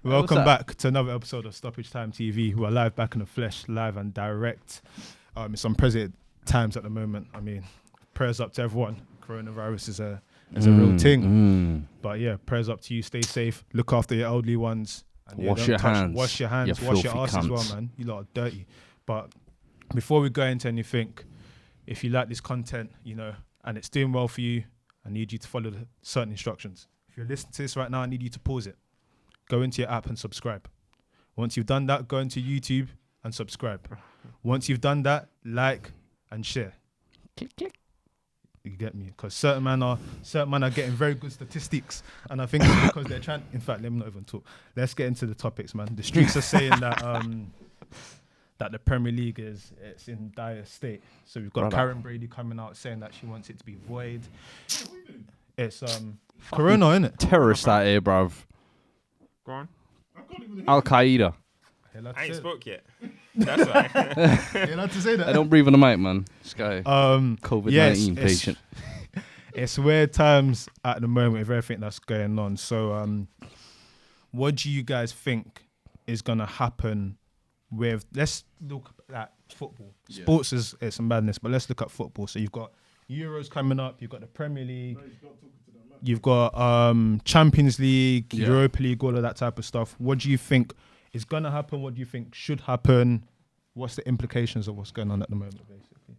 Welcome back to another episode of Stoppage Time TV. We're live back in the flesh, live and direct. It's unprecedented times at the moment. I mean, prayers up to everyone. Coronavirus is a real thing. But yeah, prayers up to you. Stay safe. Look after your elderly ones. And Wash your hands. Wash your hands. Wash your ass as well, man. You lot are dirty. But before we go into anything, if you like this content, and it's doing well for you, I need you to follow the certain instructions. If you're listening to this right now, I need you to pause it. Go into your app and subscribe. Once you've done that, go into YouTube and subscribe. Once you've done that, like and share. Click, click. You get me? Because certain men are getting very good statistics, and I think it's because they're trying. In fact, let me not even talk. Let's get into the topics, man. The streets are saying that that the Premier League it's in dire state. So we've got Karen Brady coming out saying that she wants it to be void. It's Corona, innit? Terrorist out here, bruv. Go on. Al Qaeda. I ain't spoke yet. That's right. You're allowed to say that. I don't breathe on the mic, man. This guy, COVID-19 patient. It's weird times at the moment with everything that's going on. So, what do you guys think is gonna happen with? Let's look at football. Yeah. Sports is some madness, but let's look at football. So you've got Euros coming up. You've got the Premier League. You've got Champions League, Europa League, all of that type of stuff. What do you think is going to happen? What do you think should happen? What's the implications of what's going on at the moment, basically?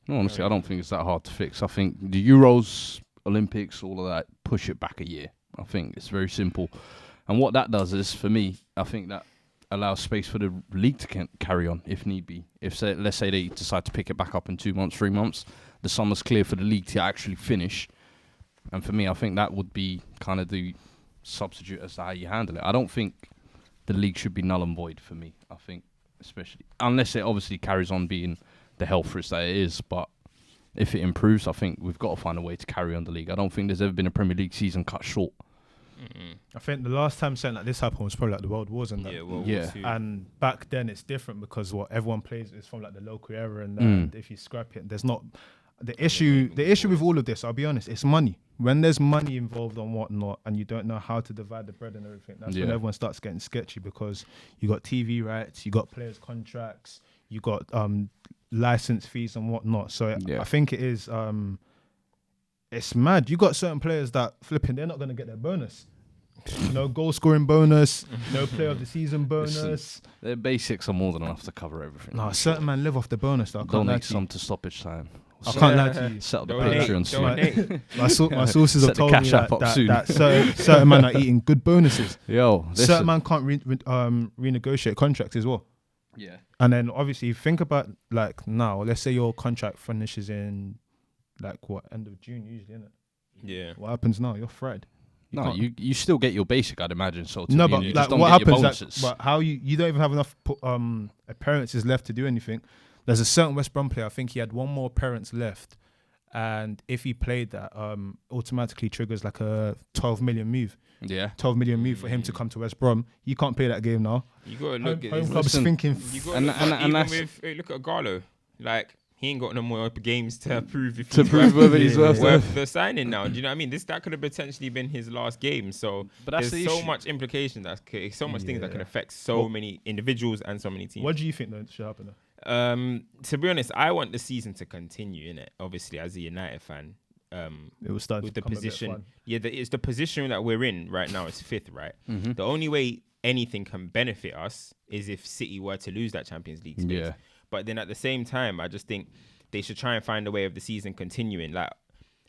No, honestly, I don't think it's that hard to fix. I think the Euros, Olympics, all of that, push it back a year. I think it's very simple. And what that does is, for me, I think that allows space for the league to carry on if need be. Let's say they decide to pick it back up in 2 months, 3 months, the summer's clear for the league to actually finish. And for me, I think that would be kind of the substitute as to how you handle it. I don't think the league should be null and void for me. I think, especially, unless it obviously carries on being the health risk that it is. But if it improves, I think we've got to find a way to carry on the league. I don't think there's ever been a Premier League season cut short. I think the last time something like this happened was probably like the World Wars and that. Yeah, World War II. And back then it's different because everyone plays is from like the local area and if you scrap it, there's not... The issue with all of this, I'll be honest, it's money. When there's money involved and whatnot, and you don't know how to divide the bread and everything, that's when everyone starts getting sketchy because you got TV rights, you got players' contracts, you got license fees and whatnot. So I think it is, it's mad. You got certain players that flipping, they're not going to get their bonus. No goal scoring bonus, no player of the season bonus. Listen, their basics are more than enough to cover everything. No, certain man live off the bonus. Though. Donate some to Stoppage Time. I can't lie to you. Set up the Patreon soon. My sources have told me that certain men are eating good bonuses. Yo, certain man can't renegotiate contracts as well. Yeah. And then obviously think about like now, let's say your contract finishes in end of June usually, isn't it? Yeah. What happens now? You're fried. You still get your basic, I'd imagine. So no, but like what happens? But how you don't even have enough appearances left to do anything. There's a certain West Brom player, I think he had one more appearance left, and if he played that, automatically triggers like a 12 million move. Yeah. 12 million move for him to come to West Brom. You can't play that game now. You got to look at home clubs thinking. Look at Garlo. Like, he ain't got no more games to prove whether he's worth the signing now. Do you know what I mean? That could have potentially been his last game. So there's so much implication, so much things that can affect so many individuals and so many teams. What do you think that should happen? To be honest, I want the season to continue, innit? Obviously, as a United fan, it will start with to the position. It's the position that we're in right now. It's fifth, right? Mm-hmm. The only way anything can benefit us is if City were to lose that Champions League space. Yeah. But then at the same time, I just think they should try and find a way of the season continuing. Like,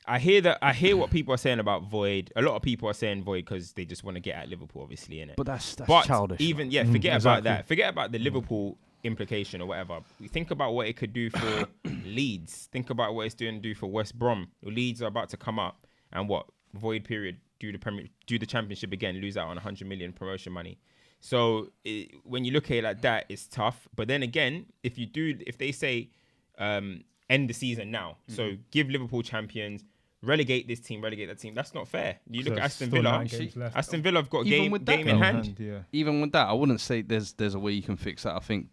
I hear what people are saying about void. A lot of people are saying void because they just want to get at Liverpool, obviously, innit? But that's childish. Forget about that. Forget about the Liverpool implication or whatever. Think about what it could do for Leeds. Think about what it's doing to do for West Brom. Leeds are about to come up and void period, do the championship again, lose out on 100 million promotion money. So when you look at it like that, it's tough. But then again, if they say end the season now, so give Liverpool champions, relegate this team, relegate that team, that's not fair. You look at Aston Villa. Aston Villa have got game in hand. Even with that, I wouldn't say there's a way you can fix that. I think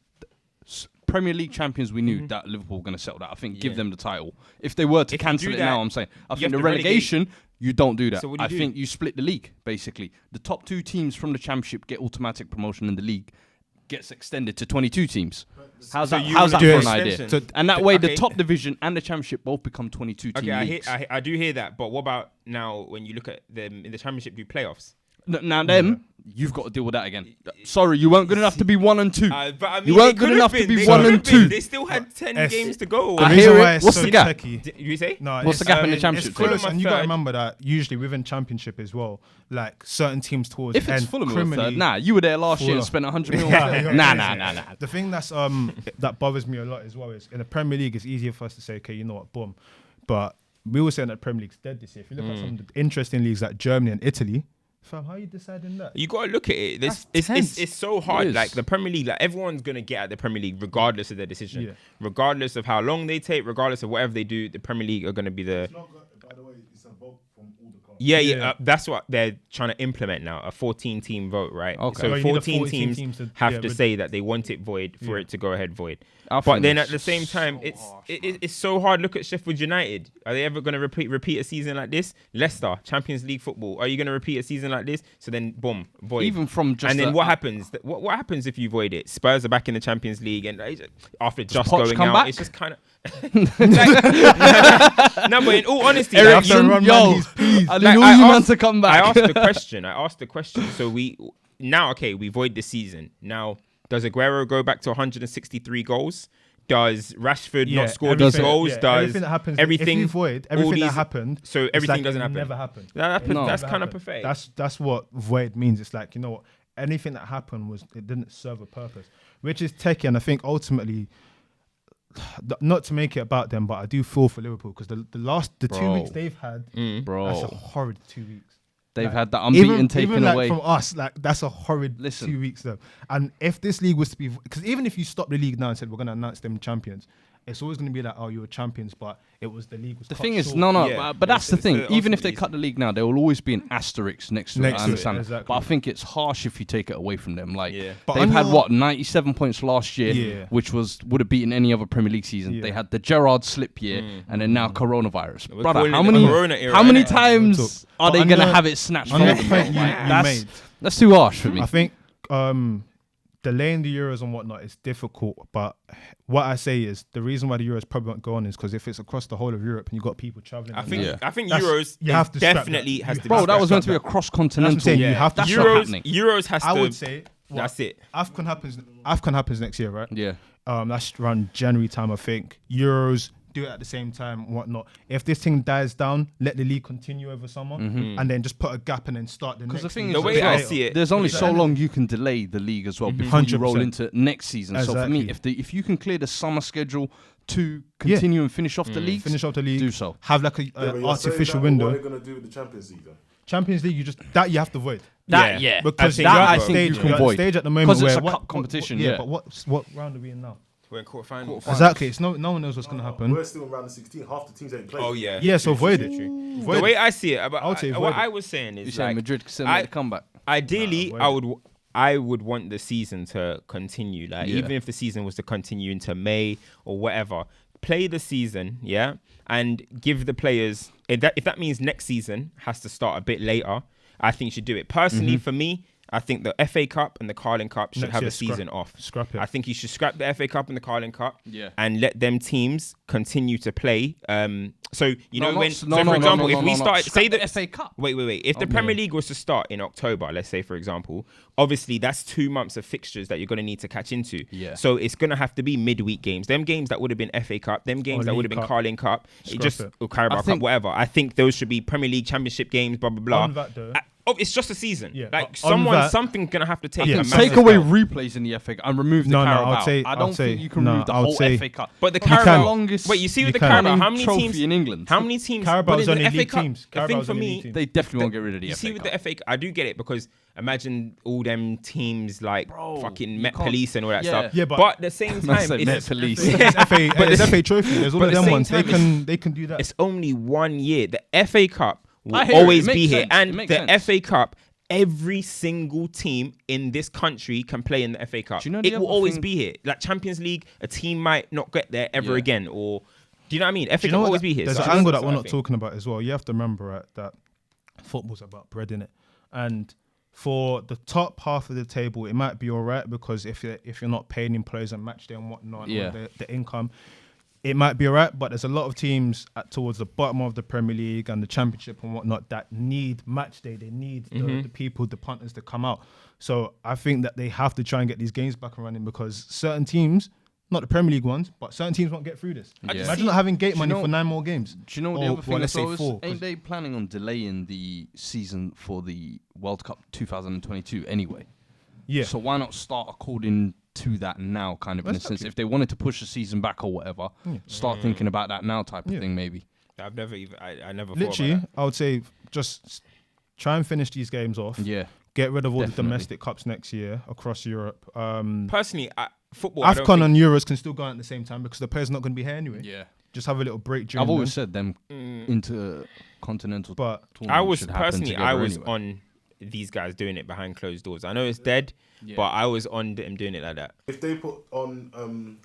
Premier League champions, we knew that Liverpool were going to settle that. I think give them the title. If they were to cancel it now, I'm saying, I think the relegation, you don't do that. So I think you split the league, basically. The top 2 teams from the championship get automatic promotion in the league. Gets extended to 22 teams. How's that for an idea? And that way, the top division and the championship both become 22 team leagues. I do hear that, but what about now when you look at them in the championship, do playoffs? Now you've got to deal with that again. Sorry, you weren't good enough to be 1 and 2. But I mean, you weren't good enough to be 1 and 2. They still had 10 games to go. I hear it. What's the gap? You say? No, what's the gap in the championship? It's Fulham, and you got to remember that usually within championship as well, like certain teams towards if it's Fulham or third, you were there last year and spent 100 million. Nah. The thing that's that bothers me a lot as well is in the Premier League, it's easier for us to say, okay, you know what, boom. But we were saying that the Premier League's dead this year. If you look at some of the interesting leagues like Germany and Italy. Fam, how are you deciding that? You got to look at it. It's so hard. Like the Premier League, like everyone's going to get at the Premier League regardless of their decision. Yeah. Regardless of how long they take, regardless of whatever they do, the Premier League are going to be the... It's not good, by the way, it's a vote from all the clubs. Yeah. That's what they're trying to implement now, a 14-team vote, right? Okay. So 14 teams have to say that they want it void for it to go ahead void. But then at the same time, it's so hard. Look at Sheffield United. Are they ever going to repeat a season like this? Leicester, Champions League football. Are you going to repeat a season like this? So then, boom, void. Even from just and then what happens? What happens if you void it? Spurs are back in the Champions League, and after just going out, back? it's just kind of. No, but in all honesty, I asked the question. So we void the season. Now, does Aguero go back to 163 goals? Does Rashford not score these goals? Yeah, does everything that happens? Everything if you void everything that happened, so everything like doesn't happen. Never happened. That's kind of pathetic. That's what void means. It's like, you know what? Anything that happened it didn't serve a purpose, which is techie. And I think ultimately, not to make it about them, but I do feel for Liverpool because the 2 weeks they've had, that's a horrid 2 weeks. They've had that unbeaten taken away from us. Like that's a horrid 2 weeks though. And if this league was to be, because even if you stop the league now and said we're going to announce them champions, it's always going to be like, oh, you were champions, but it was the league was. The thing is, but that's the thing. Even if they cut the league now, there will always be an asterisk next to it. I understand, exactly. But I think it's harsh if you take it away from them. Like they've had 97 points last year, which would have beaten any other Premier League season. They had the Gerrard slip year, and then now coronavirus. Brother, how many times are they going to have it snatched from them? That's too harsh for me. I think delaying the Euros and whatnot is difficult, but what I say is the reason why the Euros probably won't go on is because if it's across the whole of Europe and you've got people traveling, I think Euros definitely has to be. Bro, that was meant to be a cross-continental. You have to Euros has to. I would say that's it. AFCON happens next year, right? Yeah. That's around January time, I think. Euros. Do it at the same time, whatnot. If this thing dies down, let the league continue over summer, and then just put a gap and then start the next. Because the thing is, the way I see it, there's only so long you can delay the league as well before you roll into next season. Exactly. So for me, if you can clear the summer schedule to continue and finish off the league, do so. Have like a artificial window. What are they gonna do with the Champions League then? Champions League, you have to void. Because I think you can void stage at the moment because it's a cup competition. But what round are we in now? We're in quarterfinals. Exactly. It's no one knows what's going to happen. We're still in round of 16. Half the teams ain't played. Oh yeah. Yeah. So void it. The way I see it, what I was saying is, you saying Madrid can make a comeback. Ideally, I would want the season to continue. Like even if the season was to continue into May or whatever, play the season, and give the players. If that means next season has to start a bit later, I think you should do it. Personally, for me, I think the FA Cup and the Carling Cup should have a season off. Scrap it. I think you should scrap the FA Cup and the Carling Cup and let them teams continue to play. For example, if we start, say the FA Cup. Wait. If the Premier League was to start in October, let's say, for example, obviously that's 2 months of fixtures that you're going to need to catch into. Yeah. So it's going to have to be midweek games. Them games that would have been FA Cup, them games that would have been Carling Cup, or Carabao Cup, whatever. I think those should be Premier League Championship games, blah, blah, blah. On that though, it's just a season. Yeah. Like On something's gonna have to take. Take away replays in the FA Cup and remove the Carabao. I don't think you can remove the whole FA Cup. But the Carabao longest. Wait, you see with the Carabao, how many teams in England? How many teams? Carabao's only FA league Cup, teams. The thing for me, they definitely won't get rid of the FA Cup. You see with the FA Cup, I do get it because imagine all them teams like fucking Met Police and all that stuff. Yeah, but at the same time, Met Police. It's FA Trophy. There's all of them ones. They can do that. It's only 1 year. The FA Cup will always be here, and the FA Cup. every single team in this country can play in the FA Cup. Do you know the it will other always thing- be here. Like Champions League, a team might not get there ever Yeah. again, or do you know what I mean? FA Do you Cup know will what? always be here. There's So an I angle think that we're that's not what I talking about as well. You have to remember, right, that football's about bread, innit? And for the top half of the table, it might be all right because if you're not paying in players and match day and whatnot, Yeah. or the income, it might be all right. But there's a lot of teams towards the bottom of the Premier League and the Championship and whatnot that need match day. They need the people, the punters to come out. So I think that they have to try and get these games back and running because certain teams, not the Premier League ones, but certain teams won't get through this. Yeah. Imagine not having gate Do you money know- for 9 more games. Do you know the Or, other thing? well, let's say as well is, 4. 'cause- ain't they planning on delaying the season for the World Cup 2022 anyway? Yeah. So why not start according to that now, kind of in a sense? Exactly. If they wanted to push the season back or whatever, start thinking about that now, type of Yeah. thing, maybe. I've never even. I never Literally, thought about I would say just try and finish these games off. Yeah. Get rid of all Definitely. the domestic cups next year across Europe. that. Personally, football. I don't AFCON think- and Euros can still go out at the same time because the players not going to be here anyway. Yeah. Just have a little break during I've always them. said them intercontinental But tournaments I was should happen personally, together I was anyway. on these guys doing it behind closed doors. I know it's dead, Yeah. but I was on them doing it like that. If they put on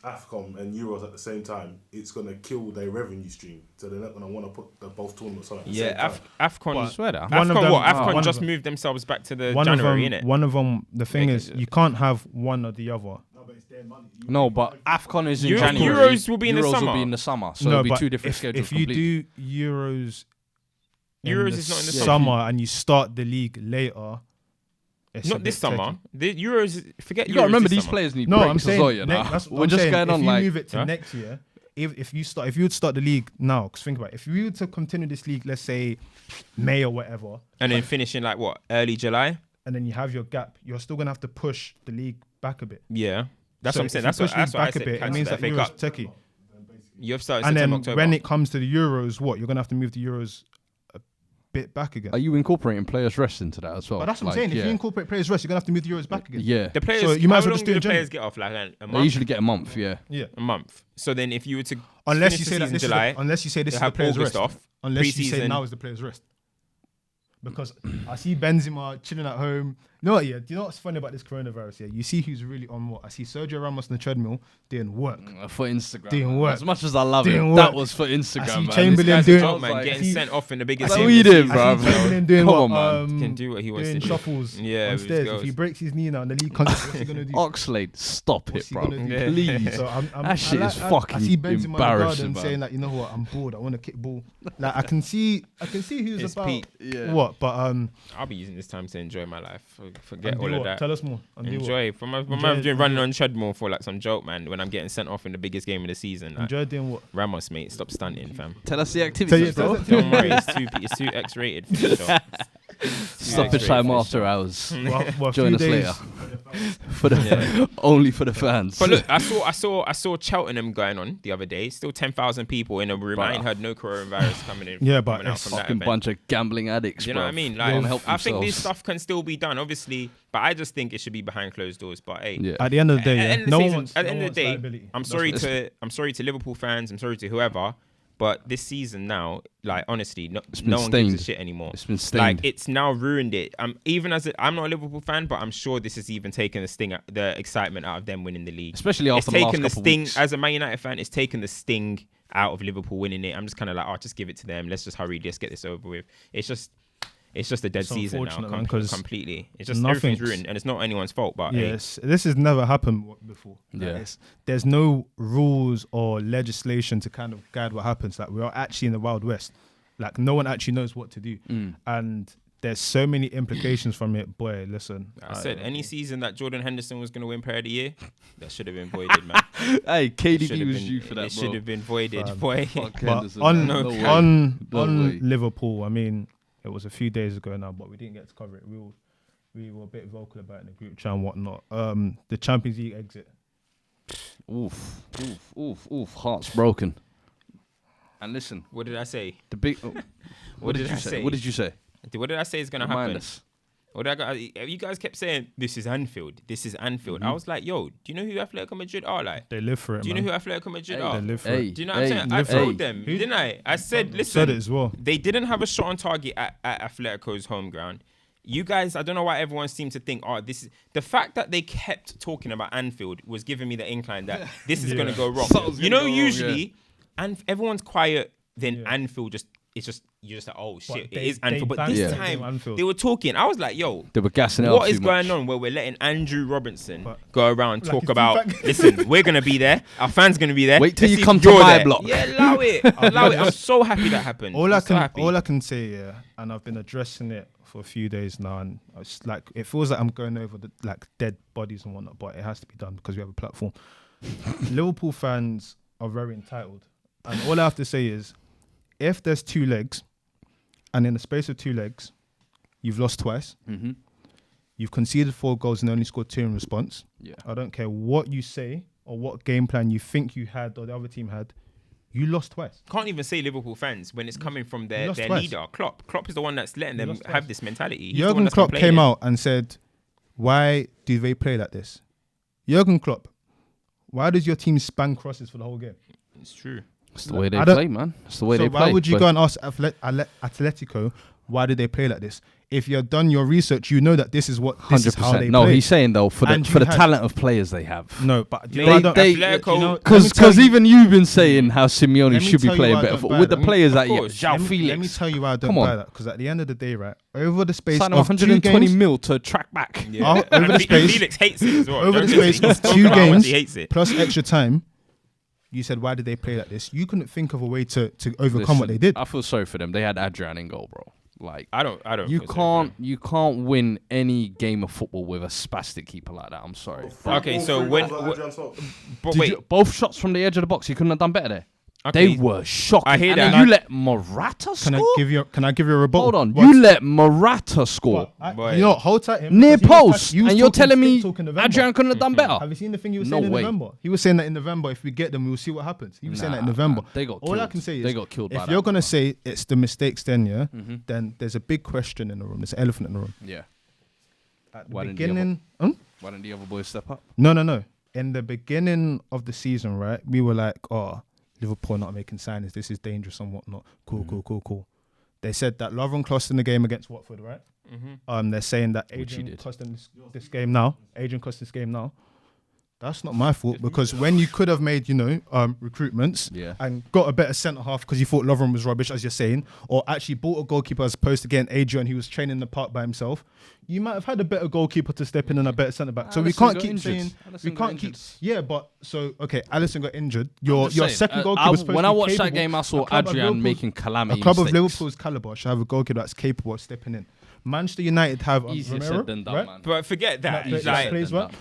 AFCON and Euros at the same time, it's going to kill their revenue stream. So they're not going to want to put both tournaments on at the same Yeah, time. AFCON. But swear that. one of AFCON them- what? one AFCON of just them- moved themselves back to the one January, of them, innit? one of them. The thing Make is, it- you can't have one or the other. No, but it's their money. No, but AFCON is in Euro- January. Euros will be in the Euros summer. will be in the summer. So no, it'll be but 2 different if, schedules if you completely. do Euros, Euros the is not in the summer and you start the league later. It's a Not this bit summer. techie. The Euros. Forget You Euros. got to remember this these summer. players need No, breaks I'm as saying well, you know? that's We're what I'm just saying. going If on you like move it to next year, if you would start the league now, because think about it, if you were to continue this league, let's say May or whatever, And then finishing like what? Early July. and then you have your gap, you're still gonna have to push the league back a bit. Yeah, that's So what I'm if saying. you That's what, push the that's league what I back a said. bit. It Cancel means the that FA Euros Cup. techie. You've started And September, then October. when it comes to the Euros, what you're gonna have to move the Euros a bit back again. Are you incorporating players' rest into that as well? But that's what I'm Like, saying. If yeah. you incorporate players' rest, you're gonna have to move the Euros back again. Yeah. the players, So you might as how well long just do do it the in players get off? Like a They month. usually get a month, yeah. Yeah. A month. So then, if you were to Unless finish you the say that season this July, is the, unless you say this they is the have players' August rest. off, Unless you say pre-season. now is the players' rest. Because I see Benzema chilling at home. You know what? Yeah. Do you know what's funny about this coronavirus? Yeah. You see who's really on what? I see Sergio Ramos on the treadmill doing work. For Instagram. Didn't man. work. As much as I love Didn't it, work. that was for Instagram. I see man. Chamberlain This guy's guy's a doing- top man I getting see- sent off in the biggest That's game what of he the did, season. bruv. I see Chamberlain doing Come what? on, man. Can do what he wants Doing to do. shuffles Yeah, on with his stairs. If girls. he breaks his knee now and the league comes, what's he gonna do? Oxlade, stop What's it, he bro. gonna do? Yeah. Please. So That shit is I fucking see Benzema in the embarrassing, garden man. saying like, you know what, I'm bored. I want to kick ball. Like I can see who's It's about peak. Yeah. what, but I'll be using this time to enjoy my life. Forget and all do of what? that. Tell us more. And do what? Enjoy. From my Enjoy- doing running on treadmill for like some joke, man. When I'm getting sent off in the biggest game of the season, like, Enjoy doing what? Ramos, mate, stop stunting, fam. Tell us the Tell activities, you- bro. Don't worry, it's too X-rated for the show. Stoppage time after hours. Well, a Join few us days- later. For the only for the fans. But look, I saw Cheltenham going on the other day. Still 10,000 people in a room. I ain't Bruh. heard no coronavirus coming in. Yeah, but coming out it's from that fucking event. bunch of gambling addicts, Do you know what I bruv. mean? Go and Like, help I think this themselves. stuff can still be done, obviously, but I just think it should be behind closed doors. But hey, Yeah. At the end of the day, At the yeah, end of the no one season- wants. at the no end one of the wants day, liability. I'm That's sorry to Liverpool fans. I'm sorry to whoever. But this season now, like honestly, no been one gives a stained. shit anymore. It's been Like stained. it's now ruined it. Even as I'm not a Liverpool fan, but I'm sure this has even taken the excitement out of them winning the league. Especially It's after the last taken the couple sting weeks. as a Man United fan. It's taken the sting out of Liverpool winning it. I'm just kind of like, oh, just give it to them. Let's just hurry. Let's get this over with. It's just a dead It's season now, unfortunate, man, 'cause completely. It's just nothing's- everything's ruined, and it's not anyone's fault. But hey, Yes, this has never happened before. Like, Yeah. there's no rules or legislation to kind of guide what happens. Like we are actually in the Wild West. Like no one actually knows what to do, and there's so many implications from it. Boy, listen. I said any season that Jordan Henderson was going to win Player of the Year, that should have been voided, man. Hey, It KDB should have was been- due for that, It bro. should have been voided, Fam. boy. Fuck But Henderson, on man. No way. on No on way. Liverpool, I mean, it was a few days ago now, but we didn't get to cover it. We were a bit vocal about it in the group chat and whatnot. The Champions League exit. Oof. Heart's broken. And listen, What did I say? the big. What did you I say? What did you say? What did I say is going to Remind happen? us. What did I go? You guys kept saying this is Anfield. This is Anfield. Mm-hmm. I was like, yo, do you know who Atletico Madrid are like? They live for it, Do you know man. who Atletico Madrid They are? live for Hey, it. Do you know what I'm saying? I live for told it. them, Who? didn't I? I said, listen, Said it as well. they didn't have a shot on target at Atletico's home ground. You guys, I don't know why everyone seemed to think, oh, this is the fact that they kept talking about Anfield was giving me the incline that this is going to go wrong. You know, usually, and everyone's quiet. Then Anfield you're just like, oh shit, it is Anfield. But this time they were talking. I was like, yo, they were gassing it up. What is going on where we're letting Andrew Robinson go around and talk about? Listen, we're gonna be there. Our fans gonna be there. Wait till you come to my block. Yeah, allow it. Allow it. I'm so happy that happened. All I can say, and I've been addressing it for a few days now, and it's like it feels like I'm going over the dead bodies and whatnot, but it has to be done because we have a platform. Liverpool fans are very entitled, and all I have to say is, if there's 2 legs, and in the space of 2 legs, you've lost twice, you've conceded 4 goals and only scored 2 in response. Yeah. I don't care what you say or what game plan you think you had or the other team had, you lost twice. Can't even say Liverpool fans when it's coming from their leader, Klopp. Klopp is the one that's letting them have this mentality. Jurgen Klopp came out and said, why do they play like this? Jurgen Klopp, why does your team span crosses for the whole game? It's true. It's the way they play, man. It's the way they play. So why would you go and ask Atletico, why do they play like this? If you've done your research, you know that this is what 100%. Is how they play. No, he's saying though for the talent of players they have. No, but because even you've been saying how Simeone should be playing better with the players that João Felix. Let me tell you why I don't buy that. Because at the end of the day, right, over the space of 120 mil to track back. Yeah. Over the space, Felix hates it as well. Over the space of 2 games plus extra time. You said, why did they play like this? You couldn't think of a way to overcome what they did. I feel sorry for them. They had Adrian in goal, bro. Like I don't. You can't win any game of football with a spastic keeper like that. I'm sorry. Okay, so both shots from the edge of the box, you couldn't have done better there. Okay. They were shocking. I hear and that. You let Morata score? Can I give you a rebuttal? Hold on. You let Morata score. You know, hold tight. Near post. And you're telling me Adrian couldn't have done better? Have you seen the thing he was saying in November? He was saying that in November, if we get them, we'll see what happens. He was saying that in November. They got killed. All I can say is, they got killed by if you're going to say it's the mistakes then, then there's a big question in the room. There's an elephant in the room. Yeah. At the beginning... Why didn't the other boys step up? No. In the beginning of the season, right, we were like, oh... Liverpool not making signings. This is dangerous and whatnot. Cool. They said that Lovren cost in the game against Watford, right? They're saying that Adrian cost in this game now. That's not my fault because when you could have made, recruitments and got a better centre half because you thought Lovren was rubbish, as you're saying, or actually bought a goalkeeper as opposed to getting Adrian, who was training in the park by himself, you might have had a better goalkeeper to step in and a better centre back. So we can't keep saying Alisson got injured. Your second goalkeeper. When I watched that game, I saw Adrian making calamity. A club of Liverpool's calibre should have a goalkeeper that's capable of stepping in. Manchester United have easier Romero, said than done, right? man. But forget that.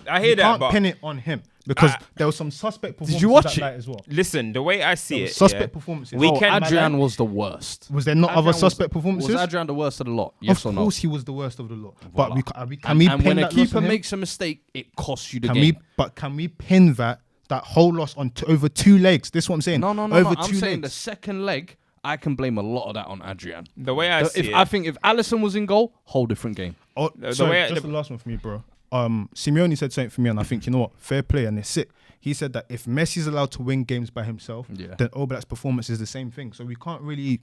I hear that, but pin it on him because there was some suspect performances. Did you watch that night as well? Listen, the way I see it, suspect performances. Adrian was the worst. Was there not other suspect performances? Was Adrian the worst of the lot? Yes or no? Of course, he was the worst of the lot. Voila. But can we pin when that a keeper loss on him? makes a mistake, it costs you the game. Can we pin that whole loss on over 2 legs? This is what I'm saying. No. Over I'm 2 saying legs. the second leg. I can blame a lot of that on Adrian. The way I see it, I think if Alisson was in goal, whole different game. The last one for me, bro. Simeone said something for me, and I think, you know what, fair play, and it's sick. He said that if Messi's allowed to win games by himself, then Oblak's performance is the same thing. So we can't really,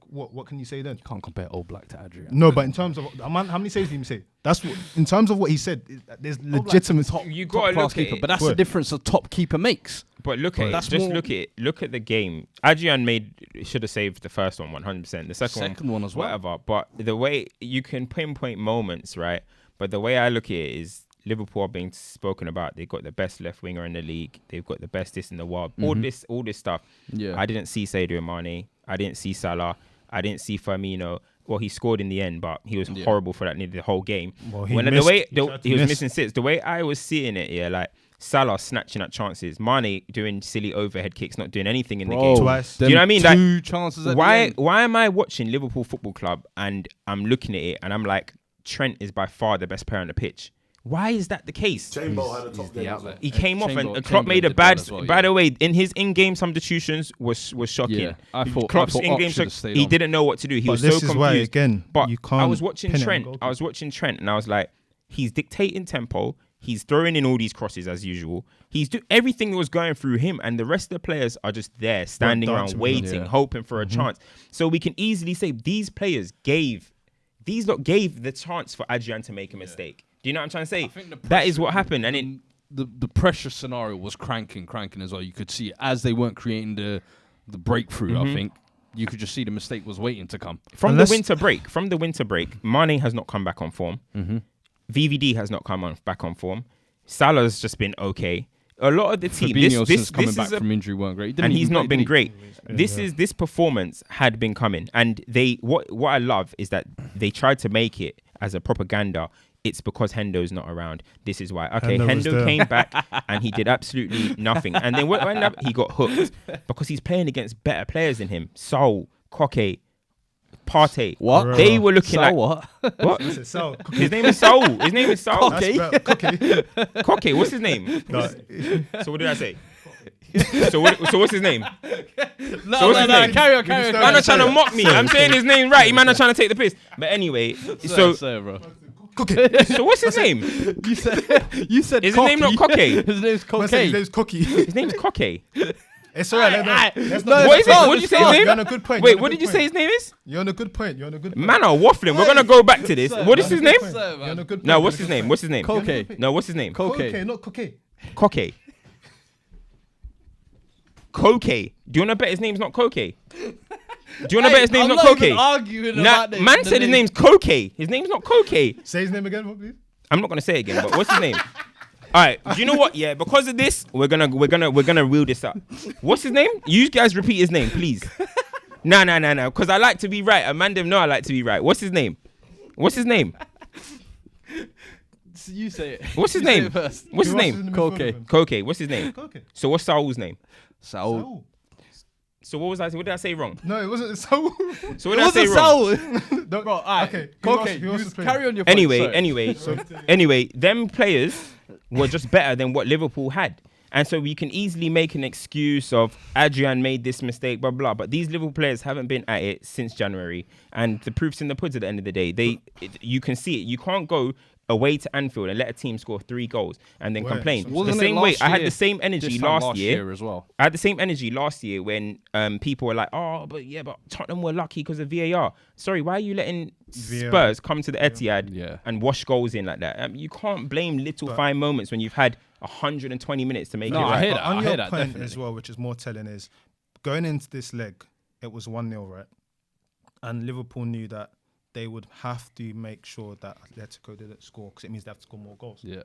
what can you say then? You can't compare Oblak to Adrian. No, but in terms of how many saves did he say? That's what, in terms of what he said. There's legitimate top class look keeper, but that's the difference a top keeper makes. But look at it. Look at the game. Adrian should have saved the first one 100%. The second one as well. Whatever. But the way you can pinpoint moments, right? But the way I look at it is Liverpool are being spoken about. They've got the best left winger in the league. They've got the best in the world. All this stuff. Yeah. I didn't see Sadio Mane. I didn't see Salah. I didn't see Firmino. Well, he scored in the end, but he was horrible for that nearly the whole game. Well, he was missing sits. The way I was seeing it, like Salah snatching at chances, Mane doing silly overhead kicks, not doing anything in the game. Twice. Do you know what I mean? 2 chances at the end. Why am I watching Liverpool Football Club and I'm looking at it and I'm like, Trent is by far the best player on the pitch? Why is that the case? Chamberlain had a top game. He came off and Klopp made a bad. By the way, in his in-game substitutions was shocking. Yeah, I thought Klopp's in-game he didn't know what to do. He was so confused. Why, again, but you can't I was watching Trent. And I was like, he's dictating tempo. He's throwing in all these crosses as usual. He's doing everything that was going through him, and the rest of the players are just there, standing around, waiting, hoping for a chance. So we can easily say these players gave these lot gave the chance for Adrian to make a mistake. Do you know what I'm trying to say? I think That is what happened, and it. The pressure scenario was cranking as well. You could see it as they weren't creating the breakthrough. I think you could just see the mistake was waiting to come From the winter break. Mane has not come back on form. VVD has not come back on form. Salah's just been okay. A lot of the team, Fabinho since coming back from injury weren't great, and he's not been great. This performance had been coming, and what I love is that they tried to make it as a propaganda. It's because Hendo's not around. This is why. Okay, Hendo came back and he did absolutely nothing. And then what ended up? He got hooked because he's playing against better players than him. Saul, Koke, Partey. What? They were looking like what? What? Saul. His name is Saul. His name is Saul. Koke. What's his name? So what did I say? So what's his name? No, carry on. Man are trying to mock me. I'm saying his name right. Man are trying to take the piss. But anyway, so bro. So what's his name? You said. Is his name not Koke? His name's Koke. His name's Cookie. His name's Koke. It's alright. What is it? What did you say his name? You're on a good point. Wait, what did you say his name is? You're on a good point. Man are waffling. We're gonna go back to this. What is his name? You're on a good point. No, what's his name? What's his name? Koke. No, what's his name? Koke, not Koke. Koke. Koke. Do you wanna bet his name's not Koke? Do you want to bet his name's not Koke? Man said his name's Koke. His name's not Koke. Say his name again, please. I'm not gonna say it again, but what's his name? All right. Do you know what? Yeah, because of this, we're gonna wheel this up. What's his name? You guys repeat his name, please. No. Because I like to be right. Amanda know I like to be right. What's his name? What's his name? You say it. What's his name? What's his name? Koke. Koke. What's his name? Koke. So what's Saul's name? Saul. So what was I? What did I say wrong? No, it wasn't Saul. So what did I say wrong? No, bro, alright. Okay. Carry on your point. Anyway, them players were just better than what Liverpool had. And so we can easily make an excuse of Adrian made this mistake, blah, blah. But these Liverpool players haven't been at it since January. And the proof's in the pudding at the end of the day. You can see it. You can't go away to Anfield and let a team score 3 goals and then complain. The same way, I had the same energy last year as well. I had the same energy last year when people were like, oh, but Tottenham were lucky because of VAR. Sorry, why are you letting Spurs come to the Etihad and wash goals in like that? You can't blame little fine moments when you've had 120 minutes to make it right. I hear that. On your point definitely. As well, which is more telling, is going into this leg, it was 1-0, right? And Liverpool knew that they would have to make sure that Atletico didn't score because it means they have to score more goals. Yeah.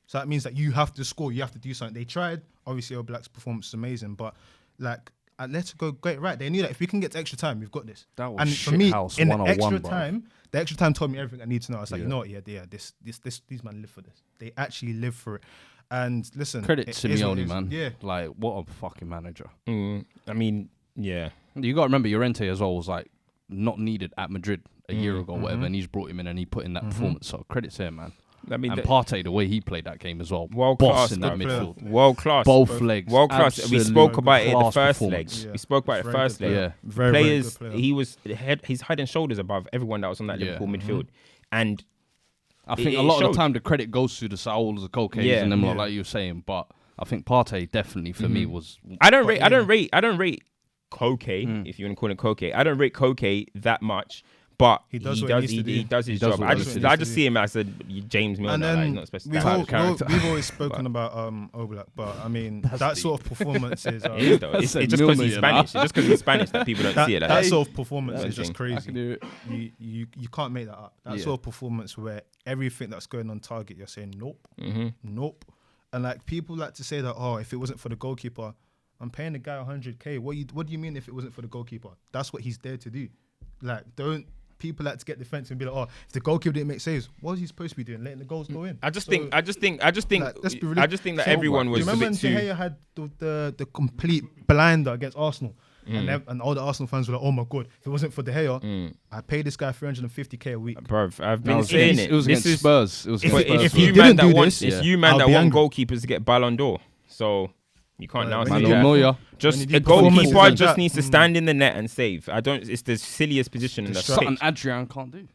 So that means that you have to score, you have to do something. They tried. Obviously, All Blacks' performance is amazing, but like Atletico, great, right? They knew that if we can get to extra time, we've got this. That was and shit for me, house in 101, the extra time told me everything I need to know. I was like, you know what? Yeah, these men live for this. They actually live for it. And listen, credit to Simeone, man. Yeah, like what a fucking manager. I mean, yeah. You got to remember, Llorente as well was like not needed at Madrid a year ago, whatever, and he's brought him in and he put in that performance. So credit to him, man. I mean, and Partey, the way he played that game as well, world boss class in that midfield, world class, both legs, world class. We spoke about it in the first leg. Yeah. We spoke about it first leg. Yeah, very good player. He was he's head and shoulders above everyone that was on that Liverpool midfield, and I think a lot of the time the credit goes to the Sauls, the Kokes, and them like you were saying. But I think Partey definitely for me was. I don't rate Koke, if you want to call it Koke. I don't rate Koke that much. But he does his job. I just see him as a James Milner. And then not specific. we've always spoken about Oblak, but I mean that sort of performance is. It's just because he's Spanish. It's just because he's Spanish that people don't see it. That sort of performance is just crazy. I can do it. You can't make that up. That sort of performance where everything that's going on target, you're saying nope, nope, and like people like to say that if it wasn't for the goalkeeper, I'm paying the guy 100k. What do you mean if it wasn't for the goalkeeper? That's what he's there to do. Like people like to get defensive and be like, if the goalkeeper didn't make saves, what was he supposed to be doing? Letting the goals go in. I just think that everyone was. Do you remember when De Gea had the complete blinder against Arsenal, and all the Arsenal fans were like, oh my god, if it wasn't for De Gea, I paid this guy 350k a week. Bruv, I've been saying it. It was against Spurs. It was if you man that want goalkeepers to get Ballon d'Or, so. You can't now say that. Just a goalkeeper just needs to stand in the net and save. It's the silliest position in the pitch. Something Adrian can't do.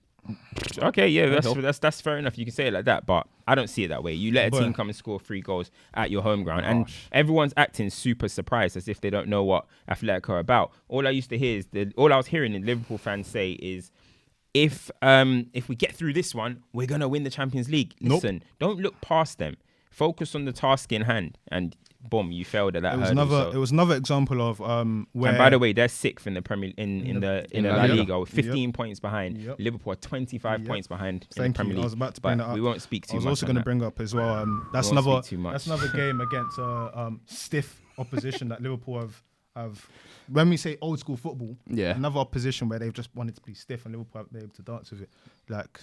Okay, yeah, that's fair enough. You can say it like that, but I don't see it that way. You let a team come and score 3 goals at your home ground, and everyone's acting super surprised as if they don't know what Atletico are about. All I used to hear is all I was hearing in Liverpool fans say is if we get through this one, we're gonna win the Champions League. Listen, don't look past them. Focus on the task in hand, and boom, you failed at that. It was another example of where. And by the way, they're sixth in the Premier in the La Liga, with 15 points behind. Yep. Liverpool are 25 points behind in the Premier League. I was about to bring that up. We won't speak too much. I was also going to bring up as well. That's another game against stiff opposition that Liverpool have. When we say old school football, another opposition where they've just wanted to be stiff and Liverpool have been able to dance with it. Like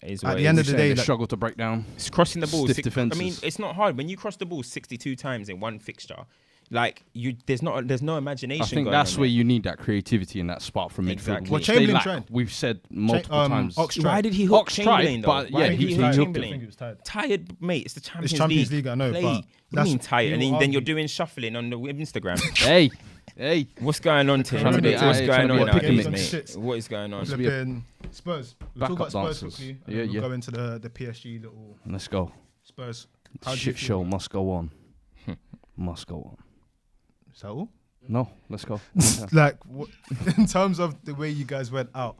at the end of the day, they struggle to break down. It's crossing the ball. Defenses. I mean, it's not hard when you cross the ball 62 times in one fixture. Like there's no imagination. I think going that's on where there. you need that creativity and that spark from Exactly. midfield. Well, which Chamberlain they lack. tried. We've said multiple times. Why did he hook Ox Chamberlain tried, though? but yeah, he he hook hooked him. Chamberlain. I think he was tired. Tired, mate. It's the Champions, It's Champions League, I know, Play. but What do you mean tired? And then you're argue. doing shuffling on the Instagram. Hey, What's going on, Tim? Trying to be- What's trying going to on be nowadays, on mate? shits. What is going on? Flipping Spurs. We'll talk Backup about Spurs dancers. quickly. And Yeah, then we'll yeah. go into the PSG little let's go. Spurs. How do you Shit feel show about must go on. Must go on. it? Is that all? No, let's go. Like in terms of the way you guys went out,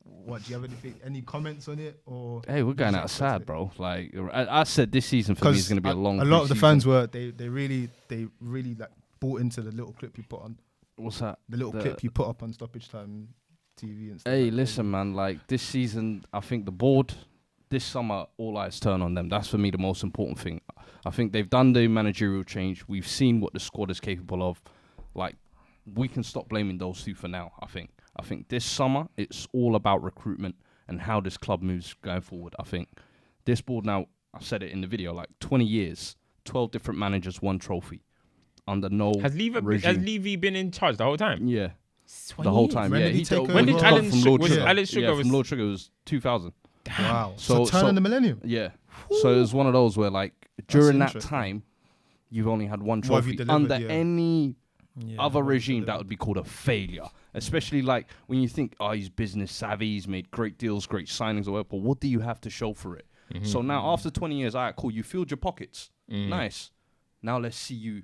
what do you have any comments on it or? Hey, we're going outside, bro. Like I said, this season for me is going to be a long. A lot of the pre-season. fans were they really like bought into the little clip you put on. What's that? The little clip you put up on Stoppage Time TV and stuff. Hey, like that. listen, man. Like this season, I think the board this summer, all eyes turn on them. That's for me the most important thing. I think they've done the managerial change. We've seen what the squad is capable of. Like, we can stop blaming those two for now. I think this summer it's all about recruitment and how this club moves going forward. I think this board now. I've said it in the video. Like 20 years, 12 different managers, one trophy. Under no Has regime. Levy been in charge the whole time? Yeah, 20 the whole years? time. When Yeah, did he take over? When did From Alan from Lord was Sugar? Alan Sugar Yeah, was from Lord Sugar was 2000. Wow. So- So turn so- in the millennium. Yeah. So it was one of those where, like, during that interesting. time, you've only had one What have trophy. you delivered, Under yeah. any other what have you regime, that delivered? would be called a failure. Especially, like, when you think, oh, he's business savvy, he's made great deals, great signings, or whatever, but what do you have to show for it? So now, after 20 years, all right, cool, you filled your pockets. Nice. Now let's see you.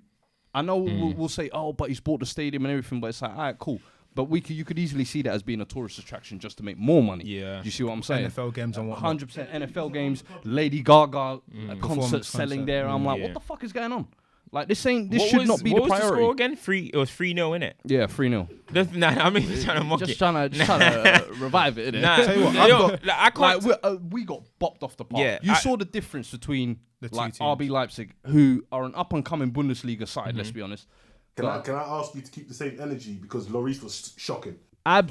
I know we'll say, oh, but he's bought the stadium and everything, but it's like, all right, cool. But you could easily see that as being a tourist attraction just to make more money. Yeah. Do you see what I'm saying? NFL games and whatnot. 100% NFL games, Lady Gaga, a concert Performance selling concert. there. I'm like, Yeah. what the fuck is going on? Like, this should What not be what the was priority. score again? It was 3-0, innit? Yeah, 3-0. Nah, I'm even trying to mock Just it. trying to revive it, innit? Nah, Tell you what, I can't. Like, we got bopped off the park. Yeah, You saw the difference between The two like teams. RB Leipzig, who are an up-and-coming Bundesliga side, let's be honest. Can I ask you to keep the same energy because Lloris was shocking.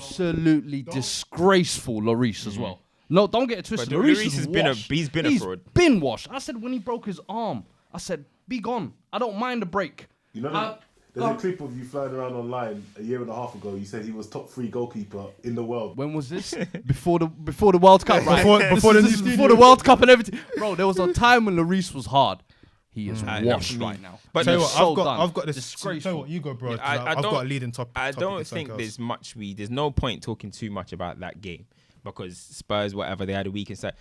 Absolutely disgraceful, Lloris, as well. No, don't get it twisted. But Lloris Lloris is has been a- washed. he's been a He's fraud. been washed. I said when he broke his arm, I said, be gone. I don't mind the break. You know, there's a clip of you flying around online a year and a half ago. You said he was top 3 goalkeeper in the world. When was this? before the World Cup, right? Before the This is before the World Cup and everything. Bro, there was a time when Lloris was hard. He is washed right now. But Tell you He's what, so I've got this. Disgraceful. Tell you what, you go, bro. 'cause I I've don't- got a leading topic. I don't and something think else. there's no point talking too much about that game because Spurs, whatever, they had a weekend side.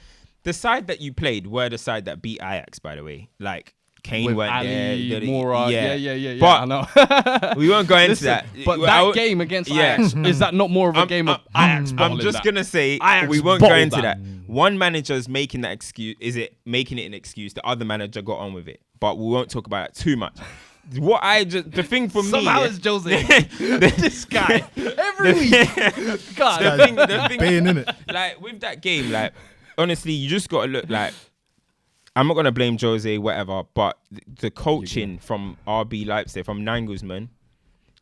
The side that you played were the side that beat Ajax, by the way. Like Kane With went Ali, there. Mora, yeah. yeah. But I know. we won't go into Listen, that. but Well, that game against yeah. Ajax, is that not more of a game of Ajax I'm bottling just that? gonna say Ajax we won't go bottled into that. that. One manager's making that excuse. Is it making it an excuse? The other manager got on with it, but we won't talk about it too much. The thing for Somehow me, it's Jose. This guy. Every week. God. the thing, Baying in it. like with that game, like honestly, you just gotta look like. I'm not gonna blame Jose, whatever, but the coaching from RB Leipzig, from Nagelsmann,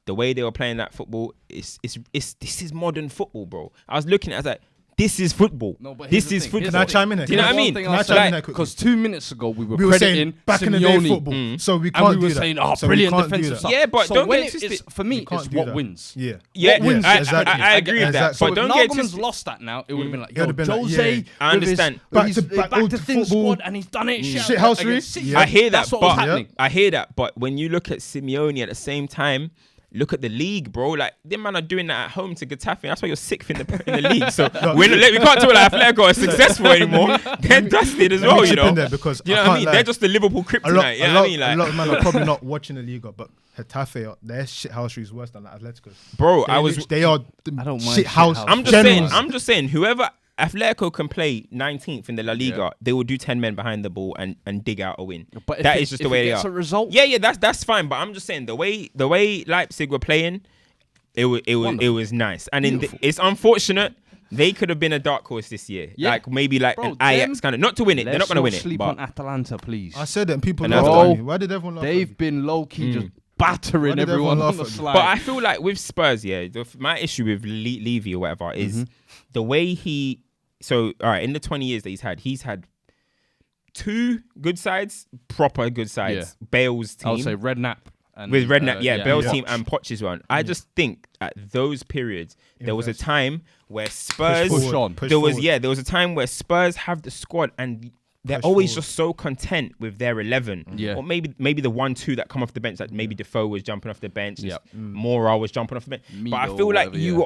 the way they were playing that football, this is modern football, bro. I was looking at it, I was like, this is football. No, but this here's is the thing. football. Can I chime in here? Do you know what I mean? Can I chime in there quickly? Because 2 minutes ago we were We were crediting saying back in the day Simeone. football, so we And can't we do were that. saying, oh, So we brilliant can't do defensive that. stuff. Yeah, but so don't when get it's, twisted. for me, You can't it's do what that. wins. Yeah. Yeah, What wins? I Exactly. agree with that. Exactly. But So if don't get Nagelsmann's twisted. lost that now, it would have been like, It yo, would've been like, Jose, yeah. I understand. Back He's to back back old to thin football. squad, and he's done it. Shit house against City. Yeah. I hear that, That's what was but happening. I hear that, but when you look at Simeone at the same time, look at the league, bro. Like, them man are doing that at home to Getafe. That's why you're sixth in the league. So we can't talk like Atletico are successful anymore. They're dusted as well, you know. Because you know what I mean? They're just the Liverpool kryptonite. You know what I mean? Like, a lot of men are probably not watching the league, but Getafe, their shit house is worse than Atletico. Bro, they are I don't mind shit house. I'm just saying, whoever Atletico can play 19th in the La Liga, they will do 10 men behind the ball and dig out a win. But that is just the way they are. A result, yeah, that's fine. But I'm just saying the way Leipzig were playing, it was nice. And it's unfortunate. They could have been a dark horse this year, like maybe like an Ajax kind of, not to win it. They're not going to win it. Sleep on Atalanta, please. I said it, and people laughed at me. Why did everyone laugh? They've been low key just battering everyone on the slide. But I feel like with Spurs, my issue with Levy or whatever is the way he. So all right, in the 20 years that he's had 2 good sides, proper good sides. Bale's team. I'll say Redknapp. With Redknapp, Bale's team and Poch's one. I just think at those periods there was a time where Spurs there was a time where Spurs have the squad and they're always just so content with their 11. Or maybe the 1-2 that come off the bench, like maybe Defoe was jumping off the bench, Mora was jumping off the bench. But I feel like you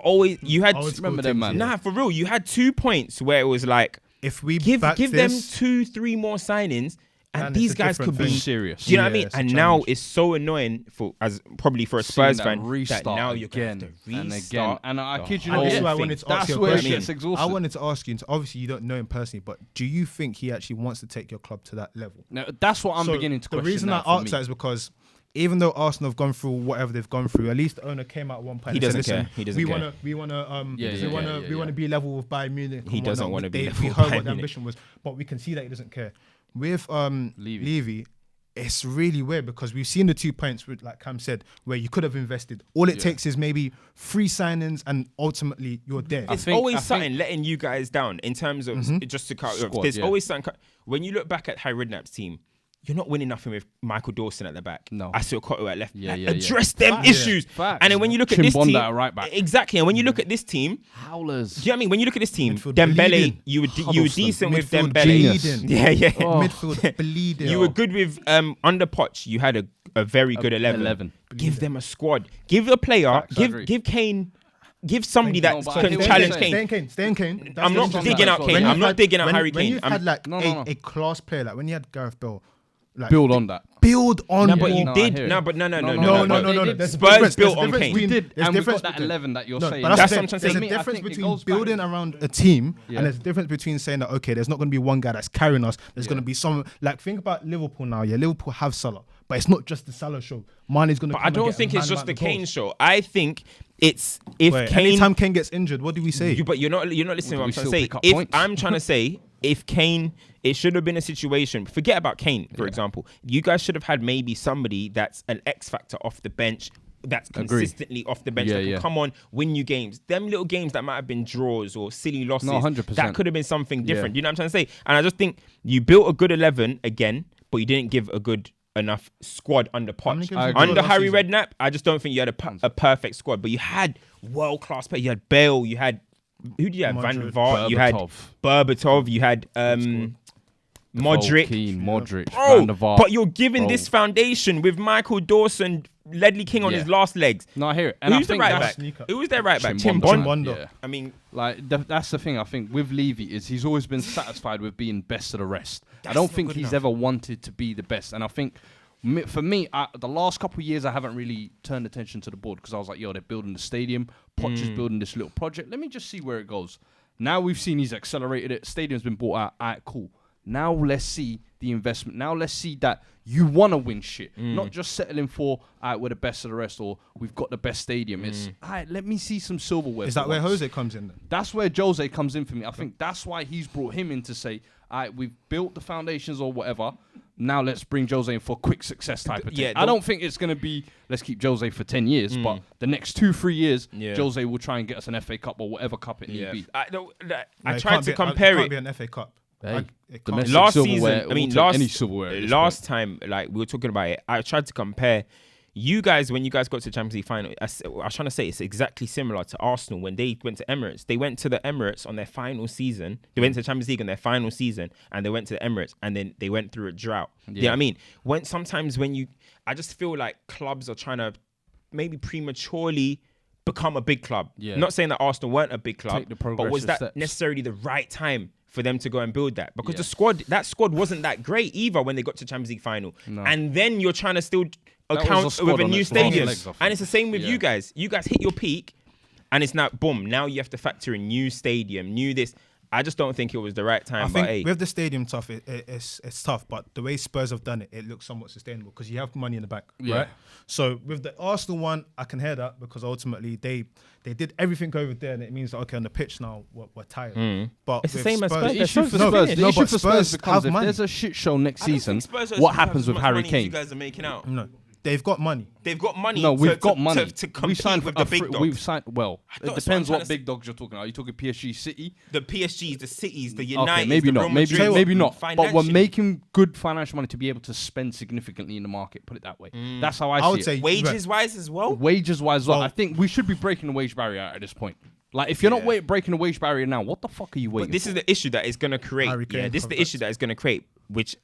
had remember them, man. Nah, for real, you had 2 points where it was like, if we give them 2-3 more signings. And these guys could be serious. Do you know what I mean? And now it's so annoying for a Spurs fan that now you're going to restart. And I kid you not, that's why I wanted to ask you a where it question. gets exhausted. I wanted to ask you, obviously you don't know him personally, but do you think he actually wants to take your club to that level? No, that's what I'm beginning to question. The reason I ask that is because even though Arsenal have gone through whatever they've gone through, at least the owner came out at one point. He doesn't care. We want to be level with Bayern Munich. He doesn't want to be level with Bayern Munich. We heard what the Munich. ambition was, but we can see that he doesn't care. With Levy, it's really weird because we've seen the 2 points, with, like Cam said, where you could have invested. All it takes is maybe 3 signings and ultimately you're there. It's always something letting you guys down in terms of just to cut off. There's always something. When you look back at Harry Redknapp's team, you're not winning nothing with Michael Dawson at the back. No. Asil Koto at left. Address them issues. And then when you look at this team, at right back. Exactly. And when you look at this team, howlers. Do you know what I mean? When you look at this team, Midfield Dembele, bleeding. you were decent with Midfield Dembele. bleeding. Yeah. Midfield bleeding. You were good with under Poch. You had a very good 11. Give them a squad. Give a player. Give Kane. Give somebody that can challenge Kane. Stay in Kane. I'm not digging out Kane. I'm not digging out Harry Kane. When you've had like a class player, like when you had Gareth Bale, like, build on that. No, but you did. No. Spurs built on Kane. We did, and we've got that 11 that you're saying. That's what I'm trying to say. There's a difference between building around a team and there's a difference between saying that, okay, there's not going to be one guy that's carrying us. There's going to be some, like, think about Liverpool now. Yeah, Liverpool have Salah, but it's not just the Salah show. Mane's going to. But I don't think it's just the Kane show. I think it's anytime Kane gets injured, what do we say? But you're not listening to what I'm trying to say. If I'm trying to say, if Kane, it should have been a situation. Forget about Kane, for example. You guys should have had maybe somebody that's an X factor off the bench, that's consistently off the bench, that can come on, win you games. Them little games that might have been draws or silly losses, 100%. that could have been something different. You know what I'm trying to say? And I just think you built a good 11 again, but you didn't give a good enough squad under Poch. Under Harry Redknapp, I just don't think you had a perfect squad, but you had world-class players. You had Bale, you had, who did you have? Van Vaart, you had Berbatov, you had Modric. Modric, Van der Vaart. But you're giving this foundation with Michael Dawson, Ledley King on his last legs. No, I hear it. And who's the right back? Who was their right back? Chimbonda. Yeah. I mean, like that's the thing. I think with Levy is he's always been satisfied with being best of the rest. I don't think he's ever wanted to be the best. And I think for me, the last couple of years, I haven't really turned attention to the board because I was like, yo, they're building the stadium. Poch is building this little project. Let me just see where it goes. Now we've seen he's accelerated it. Stadium's been bought out. All right, cool. Now let's see the investment. Now let's see that you want to win shit. Not just settling for, all right, we're the best of the rest or we've got the best stadium. It's, all right, let me see some silverware. Is that where Jose comes in then? That's where Jose comes in for me. I think that's why he's brought him in to say, all right, we've built the foundations or whatever. Now let's bring Jose in for quick success type of thing. Yeah, I don't think it's going to be, let's keep Jose for 10 years, but the next 2-3 years, Jose will try and get us an FA Cup or whatever cup it need be. I tried to compare it. It can't be an FA Cup. Last season, last time, like we were talking about it, I tried to compare you guys when you guys got to the Champions League final. I was trying to say it's exactly similar to Arsenal when they went to Emirates. They went to the Emirates on their final season. They went to the Champions League on their final season, and they went to the Emirates, and then they went through a drought. You know what I mean? Sometimes I just feel like clubs are trying to maybe prematurely become a big club. Yeah. Not saying that Arsenal weren't a big club, Take the but was progressive that steps. necessarily the right time for them to go and build that? Because Yeah. that squad wasn't that great either when they got to Champions League final. No. And then you're trying to still was account a squad with a on new its last stadium. legs, I think. And it's the same with Yeah. you guys. You guys hit your peak, and it's now boom. Now you have to factor in new stadium, new this. I just don't think it was the right time. I but think hey, with the stadium tough, it's tough. But the way Spurs have done it, it looks somewhat sustainable because you have money in the bank, Yeah. right? So with the Arsenal one, I can hear that because ultimately they did everything over there, and it means that okay, on the pitch now we're tired. But It's the with same as Spurs. The They're issue so for finished. Spurs, No, the but issue for Spurs Spurs becomes have if money. there's a shit show next I don't season, think Spurs what have happens as with much Harry money as Kane? You guys are making out. no, they've got money. They've got money. No, we've got to, money. to we compete signed with a the big free- dogs. We've signed. Well, know, it that's depends what I'm what trying to big dogs you're talking about. Are you talking PSG, City? The PSGs, the Cities, the United. Okay, maybe not. Maybe not. But we're Financially. making good financial money to be able to spend significantly in the market. Put it that way. That's how I see would it. say wages wise as well. Wages wise, well, Well- I think we should be breaking the wage barrier at this point. Like, if you're not breaking the wage barrier now, what the fuck are you waiting But this for? is the issue that is going to create. Harry Kane Yeah, this is the contract. issue that is going to create, which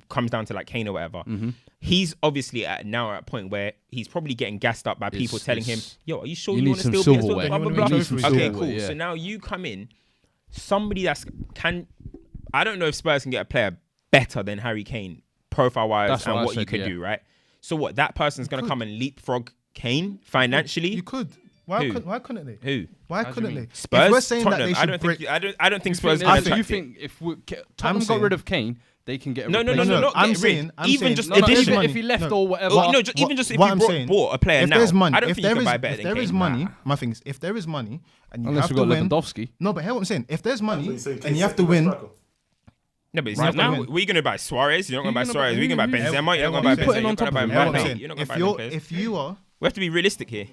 comes down to like Kane or whatever. Mm-hmm. He's obviously at a point where he's probably getting gassed up by people telling him, "Yo, are you sure you you need want to some still be silverware. blah, blah, You blah, need blah." some Okay, silverware, cool. yeah. So now you come in, somebody I don't know if Spurs can get a player better than Harry Kane profile wise That's and what I what you said, could yeah. do, right? So what? That person's going to come and leapfrog Kane financially. You could. Why Who? couldn't they? Who? Why How do you couldn't mean? they? Spurs. If we're saying that Tottenham. they should break. I don't think Spurs. I can think- You attract it. think if Tottenham got saying- rid of Kane, they can get a No, replacement? not I'm get rid. saying- Even I'm just saying- No, addition. even if he left No. or whatever. Oh, no, even just if what you I'm saying, bought a player if now, there's money, I don't if think you there can is buy better if than there Kane. is money, my thing is if there is money and you Unless have we to got win. Lewandowski. No, but hear what I'm saying. If there's money So you're saying and you have to Kane's win, second striker? No, but it's Right not now. now. We're going to buy Suarez. You're not going to buy Who Suarez. you We're going to buy gonna- Benzema. You're not going Who to you buy putting Benzema. on You're top going of to him? buy hear what I'm Mbappe. saying. You're not going to If buy them you're players. if you are, We have to be realistic here.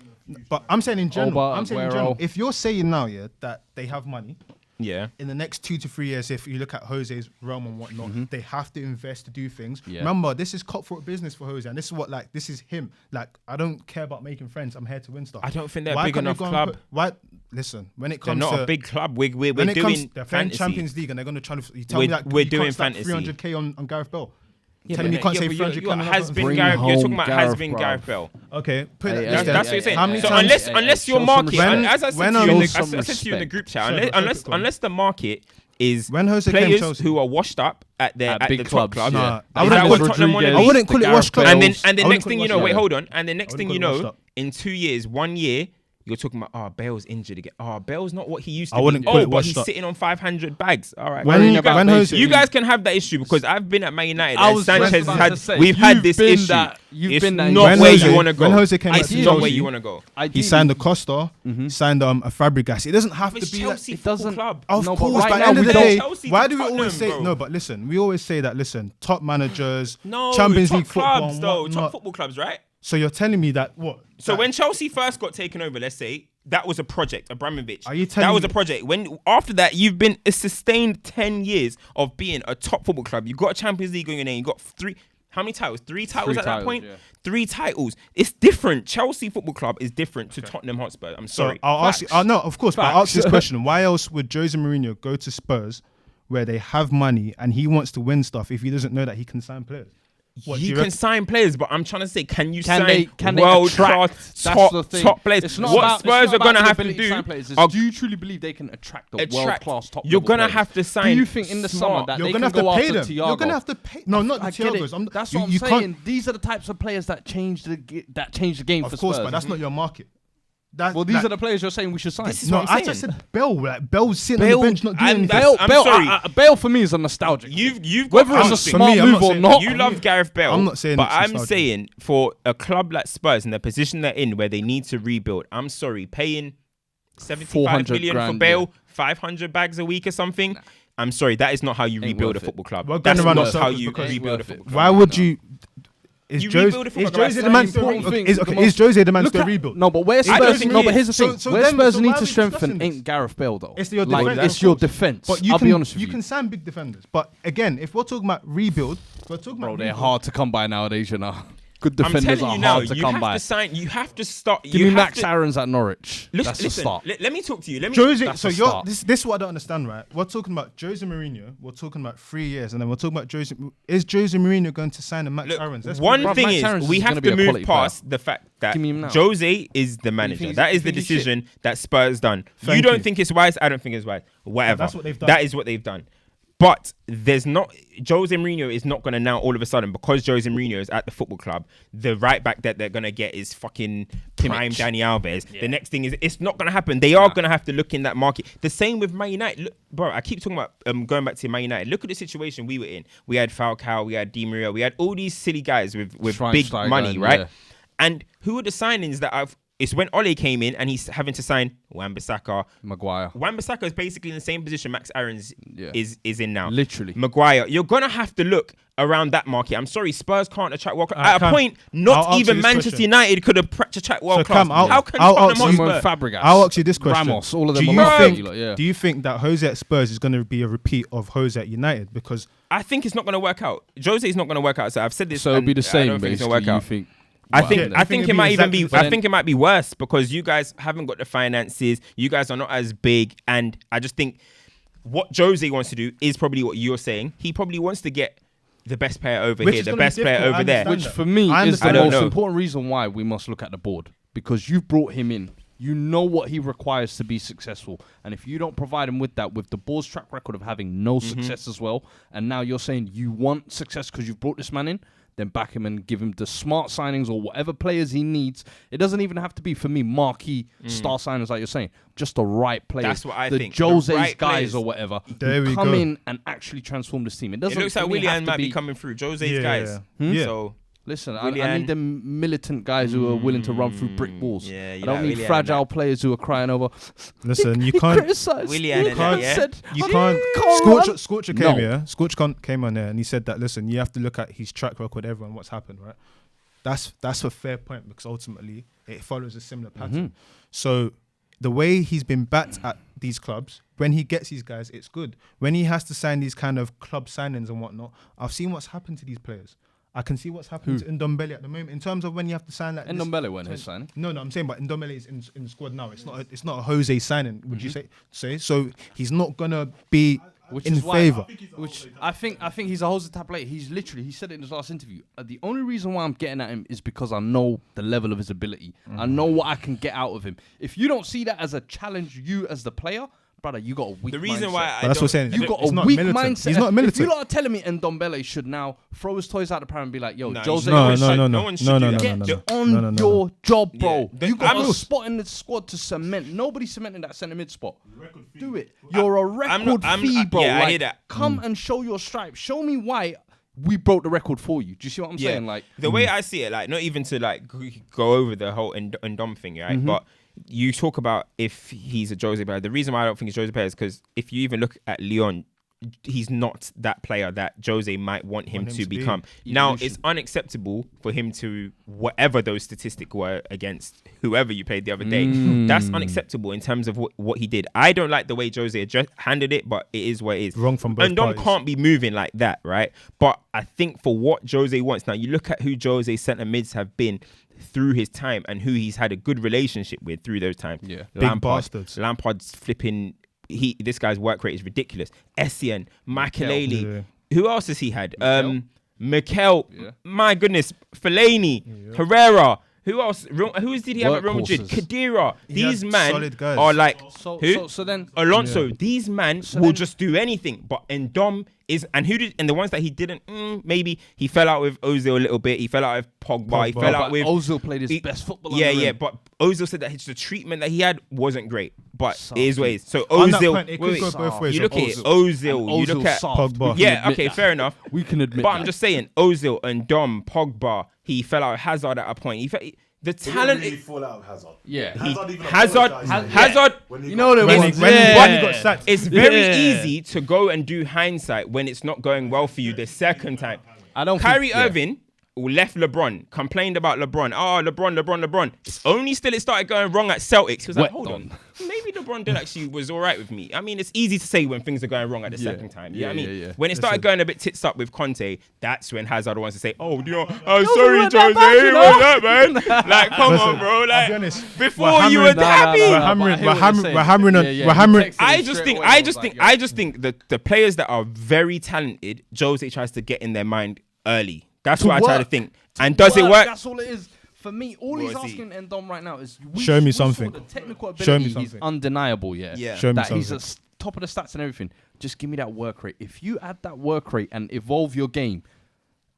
but I'm saying in general. Oba, I'm saying in general. Aguero. If you're saying now, yeah, that they have money. Yeah. In the next 2 to 3 years, if you look at Jose's realm and whatnot, Mm-hmm. they have to invest to do things. Yeah. Remember, this is cutthroat business for Jose, and this is what this is him. Like, I don't care about making friends. I'm here to win stuff. I don't think they're a Why big can't they enough go and club. why? Listen, when it They're comes not to a big club. We're when it doing comes, they're playing fantasy. Champions League, and they're going to try to. You tell We're- me that we're you doing can't stack fantasy. 300k on Gareth Bell. Yeah, Telling me you can't say but 300k on has been Bring Gareth. You're talking home about has Gareth, been bruv. Gareth Bell. Okay, put Hey, that. hey, That's hey, what you're saying. How many So times? unless your show some market, respect. as I said When to you, Show I some said to you in the respect. group chat, Sorry, unless the market is When Jose came players Chelsea- who are washed up at At the big top clubs, clubs. yeah. Nah, Is I that wouldn't what call it Tottenham want to Rodriguez, be? I wouldn't call it Gareth washed club. And then Bales. the I next wouldn't thing call you it know, washed wait, up. hold on. And the next I thing you wouldn't call it know, washed up. in 2 years, 1 year, you're talking about, Bale's injured again. Bale's not what he used to I wouldn't be. call it but washed he's up. sitting on 500 bags. All right. When- you, guys, when Jose- you guys can have that issue because I've been at Man United I and was Sanchez just has about to had. say, We've had you've this been issue. that- you've It's been that not When where Jose- you want to go. when Jose came It's back to not where Chelsea, you want to go. He signed a Costa, signed a Fabregas. It doesn't have It's to be Chelsea like, Football doesn't- Club. Of No, but course, right but at now the end of we the don't- day, Chelsea why to do we always say Tottenham, bro. no? But listen, we always say that. Listen, top managers, No, Champions top League football, clubs and though. whatnot. Top football clubs, right? So you're telling me that what? So that- when Chelsea first got taken over, let's say that was a project, Abramovich. Are you that telling was a me- project. When after that, you've been a sustained 10 years of being a top football club. You got a Champions League on your name. You got how many titles? 3 titles Three at that titles, point. yeah. 3 titles. It's different. Chelsea Football Club is different to Tottenham Hotspur. I'm So sorry. I'll ask you. Facts. No, of course, but I'll ask Facts. this question: why else would Jose Mourinho go to Spurs, where they have money and he wants to win stuff, if he doesn't know that he can sign players? What, do You you can reckon- sign players, but I'm trying to say, can you Can sign they world attract? class That's the thing. top players? It's not What about, Spurs it's not are gonna about have the to ability do? sign players. It's are do you truly believe they can attract the attract- world class top? You're level gonna players? have to sign Do you think in the summer smart. that You're they gonna can have to go pay after them. Thiago? You're gonna have to pay. No, not the I get it. Thiagos. That's you, what I'm you saying. can't. These are the types of players that change the game Of for course, Spurs. but that's not your market. That, Well, these like- are the players you're saying we should sign. This is No, what I'm I just saying. said Bell. Like, Bell's sitting on Bale- the bench not doing and anything. that's- I'm sorry. Bale for me is a nostalgic. You've Whether got it's a for smart me, I'm move not or saying- not. You love Gareth Bale. I'm not saying but it's I'm nostalgic. saying for a club like Spurs in the position they're in, where they need to rebuild. I'm sorry, paying 75 400 million for grand, Bale, yeah. 500 bags a week or something. I'm sorry, that is not how you rebuild a worth it. football club. We're That's going around in not how circles you because- rebuild a Worth it. football club. Why would you? Is You Jose, rebuild a football is club by Jose the man? signing important thing, Is Jose the man to rebuild? No, but where I don't Spurs? think No, he but is. here's the thing. So Where then- Spurs so need why are to we strengthen discussing this? ain't Gareth Bale though. It's your like defense, it's of your course. defense. But you I'll can be honest with you you. can sign big defenders. But again, if we're talking about rebuild, we're talking Bro, about they're rebuild. hard to come by nowadays, you know. Good I'm defenders telling are you now, hard to you come have by. to sign. You have to start. Give me Max Aarons at Norwich. That's the Listen, start. let me talk to you. Jose, That's so the you're start. this is what I don't understand, right? We're talking about Jose Mourinho. We're talking about 3 years, and then we're talking about Jose. Is Jose Mourinho going to sign a Max Aarons? Let's One be real. thing Max is, Aarons we is have gonna to be a move quality past the fact that Give me him now. Jose is the manager. think That he's- is the you think he's decision that Spurs done. You Thank don't you. think it's wise. I don't think it's wise. Whatever. that's what they've done. That is what they've done. But there's not Jose Mourinho is not going to now all of a sudden, because Jose Mourinho is at the football club, the right back that they're going to get is fucking prime Dani Alves. The next thing is it's not going to happen. They are going to have to look in that market. The same with Man United. Look, bro, I keep talking about going back to Man United. Look at the situation we were in. We had Falcao, we had Di Maria, we had all these silly guys with big Schweinsteiger, money, right? yeah. And who are the signings that it's when Ole came in and he's having to sign Wan-Bissaka. Maguire. Wan-Bissaka is basically in the same position Max Aarons is in now. Literally. Maguire, you're going to have to look around that market. I'm sorry, Spurs can't attract world class. At a Cam, point, I'll not answer even this Manchester question. United could have attract world So, class. Cam, I'll- How can I'll Tottenham ask you- Hotspur? Fabregas. I'll ask you this question: Ramos, all of Do them you are think? like, yeah. Do you think that Jose at Spurs is going to be a repeat of Jose at United? Because I think it's not going to work out. Jose is not going to work out. So I've said this. So it'll and be the I same, don't think it's basically. gonna work You out. think? I Wow. think Yeah, I I think think it might it'd be even be. exactly- I think it might be worse because you guys haven't got the finances. You guys are not as big, and I just think what Jose wants to do is probably what you're saying. He probably wants to get the best player over Which here, is the gonna be best player difficult, I over there. understand Which that. for me I is the understand that. most I don't know. important reason why we must look at the board, because you've brought him in. You know what he requires to be successful, and if you don't provide him with that, with the board's track record of having no success as well, and now you're saying you want success because you've brought this man in, then back him and give him the smart signings or whatever players he needs. It doesn't even have to be, for me, marquee star signings like you're saying. Just the right players. That's what I the think. The Jose's right guys players. or whatever. There who we come go. in and actually transform this team. It doesn't. It looks for like me, have Willian to might be coming through. Jose's Yeah, guys. yeah. So Listen, I Willian. need them militant guys who are willing to run through brick walls. Yeah, you I don't like need Willian fragile and players who are crying over. listen, you He can't. criticised. Willian he and that, yeah? said, You "I can't. can't run." Scorcher No. came here. Scorcher came on there and he said that. Listen, you have to look at his track record, everyone, what's happened, right? That's a fair point because ultimately it follows a similar pattern. So the way he's been backed at these clubs, when he gets these guys, it's good. When he has to sign these kind of club signings and whatnot, I've seen what's happened to these players. I can see what's happening to Ndombele at the moment in terms of when you have to sign like this- Ndombele went his signing. No, I'm saying, but Ndombele is in the squad now. It's not a Jose signing. Would you say? So he's not gonna be Which in is why- favour. Which I think he's a Jose type player. He said it in his last interview. The only reason why I'm getting at him is because I know the level of his ability. I know what I can get out of him. If you don't see that as a challenge, you as the player, brother, you got a weak. the reason mindset. why But that's what I'm saying. You got It's a not weak militant. mindset. He's not If militant. you lot are telling me Ndombele should now throw his toys out the pram and be like, yo, No, Jose, No, one no, should- no, no no, one should no, do no, that. no, get no, on no, no, no, your job, bro. Yeah. You got I'm a not- spot in the squad to cement. Nobody's cementing that centre mid spot. Do it. You're a record fee, bro. yeah, I Like, hear that. Come and show your stripes. Show me why we broke the record for you. Do you see what I'm saying? Like, the way I see it, like not even to like go over the whole Ndom thing, right? But you talk about if he's a Jose player. The reason why I don't think he's Jose player is because if you even look at Leon, he's not that player that Jose might want him to be. become. Now, Evolution. it's unacceptable for him to, whatever those statistics were against whoever you played the other day, that's unacceptable in terms of what he did. I don't like the way Jose handled it, but it is what it is. Wrong from both And Dom parties. can't be moving like that, right? But I think for what Jose wants, now you look at who Jose's centre mids have been through his time and who he's had a good relationship with through those times. Yeah. Big bastards. Lampard's flipping. This guy's work rate is ridiculous. Essien, Makelele. Yeah. Who else has he had? Mikel. Yeah. My goodness. Fellaini. Herrera. Who else? Who did he have at Real Madrid? Workhorses. Kadira. These had men solid guys. are like So then Alonso. These men will just do anything. But Ndom is, and the ones that he didn't. Maybe he fell out with Ozil a little bit. He fell out with Pogba. He fell out with Ozil played his best football. Yeah, under yeah. him. But Ozil said that the treatment that he had wasn't great. But it is what it is. So On that Ozil. point, it could go both ways. You look at it. Ozil. Ozil. You look at Pogba. Yeah. Okay. Fair enough. We can admit. But I'm just saying, Ozil and Dom, Pogba, he fell out with Hazard at a point. The He talent. didn't really fall out of Hazard. Yeah. Hazard even Hazard. apologised. Hazard. When he You got- know the When ones. he Yeah. got sacked. It's very easy to go and do hindsight when it's not going well for you the second time. I don't. Kyrie think, yeah. Irving left LeBron, complained about LeBron. Oh, LeBron. It's only still it started going wrong at Celtics. He was like, Wet hold on. on. Maybe maybe LeBron did actually was all right with me. I mean, it's easy to say when things are going wrong at the second time. You know what I mean? When it started going a bit tits up with Conte, that's when Hazard wants to say, "Oh, you know, I'm sorry, Jose, it was that, man." Like, come on, bro. Like, before you were happy. We're hammering. I just think that the players that are very talented, Jose tries to get in their mind early. That's what I try to think. And does it work? That's all it is. For me, all he's asking Endom right now is show me something. The technical ability show me something. is undeniable, Show me that something. he's at top of the stats and everything. Just give me that work rate. If you add that work rate and evolve your game,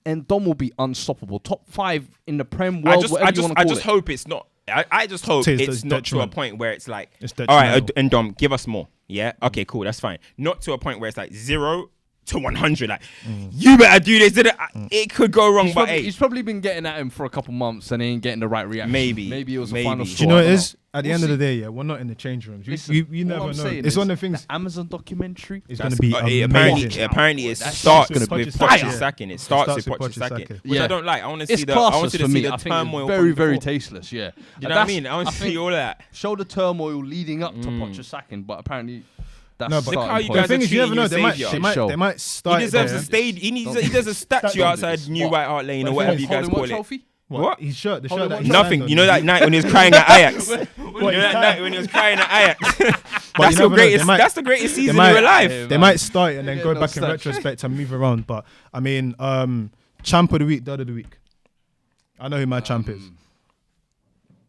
Endom will be unstoppable. Top 5 in the Prem world, I just hope it's not. I just hope it's not to a point where it's like, all right, Endom, give us more. Yeah, okay, cool, that's fine. Not to a point where it's like 0 to 100. Like, you better do this. It could go wrong, he's probably been getting at him for a couple months and he ain't getting the right reaction. Maybe it was a final straw. Do you know what it is? At the end of the day, we're not in the change rooms. You never know. It's one of the things. The Amazon documentary is going to be amazing. Apparently, it starts with Poch's sacking. It starts with Poch's sacking, which I don't like. I want to see the turmoil. Very, very tasteless. Yeah, you know what I mean? I want to see all of that. Show the turmoil leading up to Poch's sacking, but apparently. Look how you guys are treating your savior. They might start. He deserves a stage. He deserves a statue outside New White Hart Lane or whatever you guys call it. What? His shirt. The shirt. Nothing. You know that night when he was crying at Ajax. You know that night when he was crying at Ajax. That's the greatest. That's the greatest season in your life. They might start and then go back in retrospect and move around. But I mean, champ of the week, dud of the week. I know who my champ is.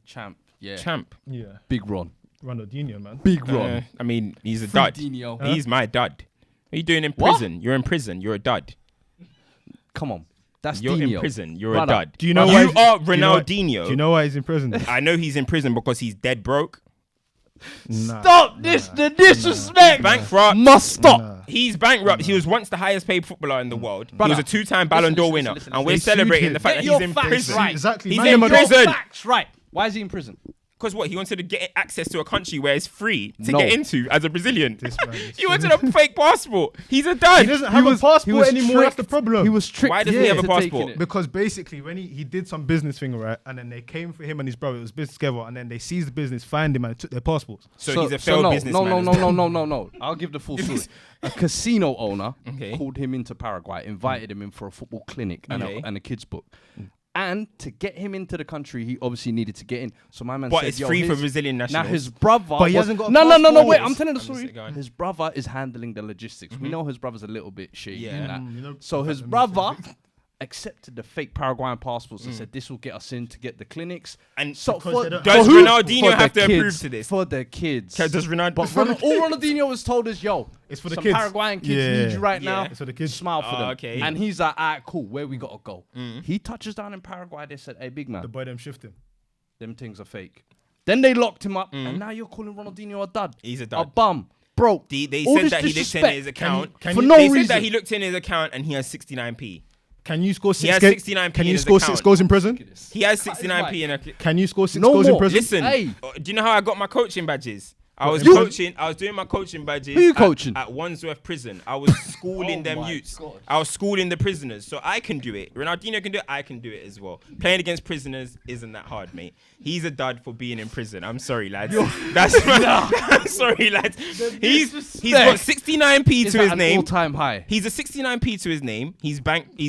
Champ. Yeah. Champ. Yeah. Big Ron. Ronaldinho, man. Big Ron. I mean, he's a dud. He's my dud. What are you doing in prison? You're in prison. You're a dud. Come on. That's You're Dino. in prison. You're a dud. Do you know why? You are Ronaldinho. Do you know why he's in prison? I know he's in prison because he's dead broke. Stop this. The disrespect. Bankrupt. Must stop. He's bankrupt. He was once the highest paid footballer in the world. He was a 2-time Ballon d'Or winner. And we're celebrating the fact that he's in prison. Right. Exactly. He's in prison. Facts right. Why is he in prison? Because what? He wanted to get access to a country where it's free to get into as a Brazilian. He wanted a fake passport. He's a dud. He doesn't have a passport anymore. That's the problem. He was tricked. Why doesn't he have a passport? Because basically, when he did some business thing, right, and then they came for him and his brother, it was business together, and then they seized the business, find him, and took their passports. So he's a failed businessman. No. I'll give the full story. A casino owner called him into Paraguay, invited him in for a football clinic and a kids book. And to get him into the country, he obviously needed to get in. So my man said, it's free for Brazilian nationals. Now his brother... But he hasn't got a No, wait. I'm telling the story. His brother is handling the logistics. We know his brother's a little bit shady in that. So his brother accepted the fake Paraguayan passports and said, this will get us in to get the clinics. And so does Ronaldinho have to approve to this? For the kids. Does Ronaldinho... But all Ronaldinho was told is, it's for the some kids. Paraguayan kids need you right now. It's for the kids. Smile for them. Okay. And he's like, all right, cool. Where we got to go? He touches down in Paraguay. They said, hey, big man. The boy them shifting. Them things are fake. Then they locked him up. And now you're calling Ronaldinho a dud. He's a dud. A bum. Broke. They said that he looked in his account. They said that he looked in his account and he has 69p. Can you score 6 He has 69p. Can you score 6 goals in prison? He has 69p in a... Can you score 6 goals in prison? Listen, do you know how I got my coaching badges? I was doing my coaching badges. Who you coaching? At Wandsworth Prison. I was schooling them youths. God. I was schooling the prisoners. So I can do it. Ronaldinho can do it. I can do it as well. Playing against prisoners isn't that hard, mate. He's a dud for being in prison. I'm sorry, lads. I'm sorry, lads. He's got 69p to his name. All-time high. He's a 69p to his name. He's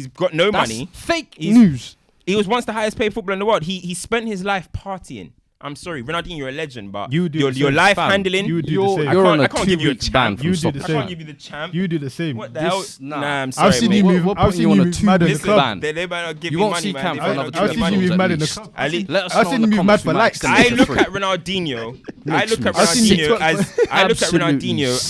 got no money. Fake news. He was once the highest paid footballer in the world. He spent his life partying. I'm sorry, Ronaldinho, you're a legend, but your life handling, you're on a 2 weeks ban. You do the same. I can't give you the champ. You do the same. What the hell? Nah, I'm sorry. I've seen you move. I've seen you move mad in the club. They better not give you me won't money, see man. Camp for another 2 I've seen you move mad in the club. I've seen you move mad for likes. I look at Ronaldinho. I look at Ronaldinho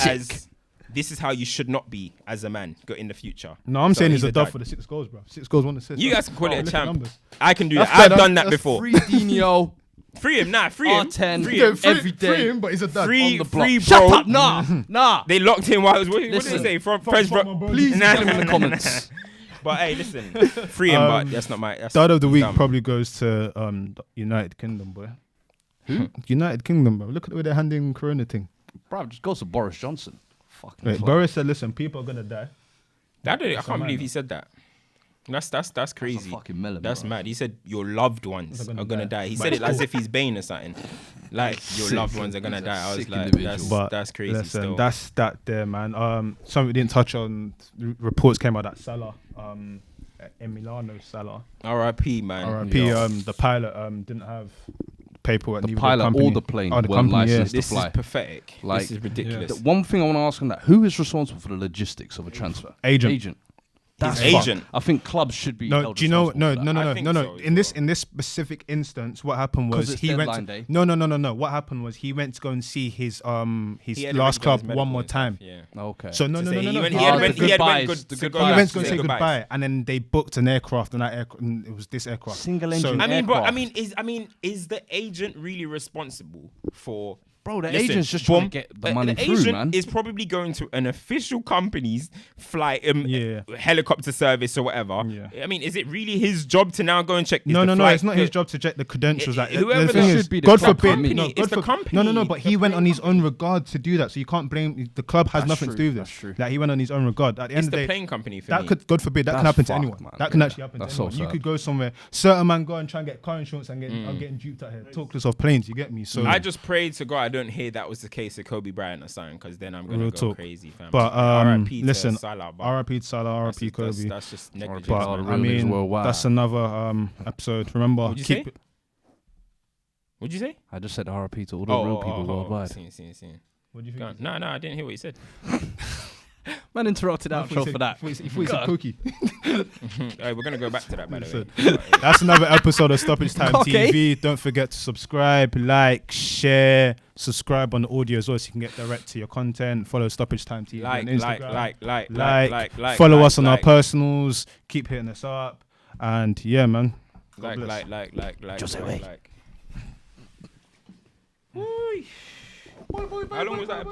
as this is how you should not be as a man in the future. No, I'm saying he's a dud for the 6 goals, bro. 6 goals, 1 assist. You guys can call it a champ. I can do that. I've done that before. Free Dino. Free him, free him. R10, free him every day. Free him, but he's a dud. Free, on the block. bro. Shut up, nah. They locked him while I was. What did they say? Please tell him in the comments. But hey, listen, free him, but that's not my. Dud of the week probably goes to United Kingdom, boy. Who? United Kingdom, bro. Look at the way they're handling Corona thing. Bro, just goes to Boris Johnson. Wait, Boris said, listen, people are gonna die. I can't believe he said that. That's crazy. fucking melon, That's bro. mad. He said your loved ones are gonna die. He said it as if he's Bane or something. Like your loved ones are gonna die. I was like, that's crazy. Listen, Still. that's that there, man. Something we didn't touch on. Reports came out that Salah, Emiliano Salah, R.I.P. man. R.I.P. The pilot didn't have paperwork. The pilot or the plane weren't licensed to This fly. is pathetic. Like, this is ridiculous. The one thing I want to ask on that: who is responsible for the logistics of a transfer? Agent. His That's agent. I think clubs should be. No, held do you know? responsible No, for that. no. I think so as In this well. specific instance, what happened 'Cause was it's he went. deadline day. No. What happened was he went to go and see his He had last already done his club one medical more and stuff, time. Yeah. Okay. So no. He He went went good to to say goodbyes. goodbye, and then they booked an aircraft, and and it was this aircraft. Single So- engine. I mean, bro. Aircraft. Is the agent really responsible for? Bro, the Listen, agent's just trying to boom, get the money the through, agent man. is probably going to an official company's flight, Yeah. helicopter service or whatever. Yeah. I mean, is it really his job to now go and check? No. It's not his job to check the credentials. Like, whoever the thing that is, should be the God club forbid. company. No, It's God the for- company, No. But he the went on his plane own regard to do that, so you can't blame the club. Has That's nothing true, to do with that's this. true. Like he went on his own regard. At the It's end of the the day, plane company for that me. could, God forbid, that can That's happen to fucked, anyone. man. That can Yeah. actually happen to That's so anyone. You sad. could go somewhere. Certain man go and try and get car insurance and get I'm getting duped out here. Talk less of planes. You get me? So I just prayed to God I don't hear that was the case of Kobe Bryant or something, because then I'm gonna Real go talk. crazy, fam. But RIP to listen, Salah, but R.I.P. Salah, that's R.I.P. just- Kobe. That's just negligence. But all the I real niggas mean, worldwide. that's another episode. Remember, What'd you say? keep. What'd you say? I just said RP to all the real people worldwide. Seen. What do you Go think? on. No, I didn't hear what you said. Man interrupted outro for that. You thought you said cookie. We're gonna go back to that, by the way. That's another episode of Stoppage Time Okay. TV. Don't forget to subscribe, like, share, subscribe on the audio as well, so you can get direct to your content. Follow Stoppage Time TV on Instagram. Like, follow us on our personals. Keep hitting us up, and yeah, man. like. Just How long was that episode?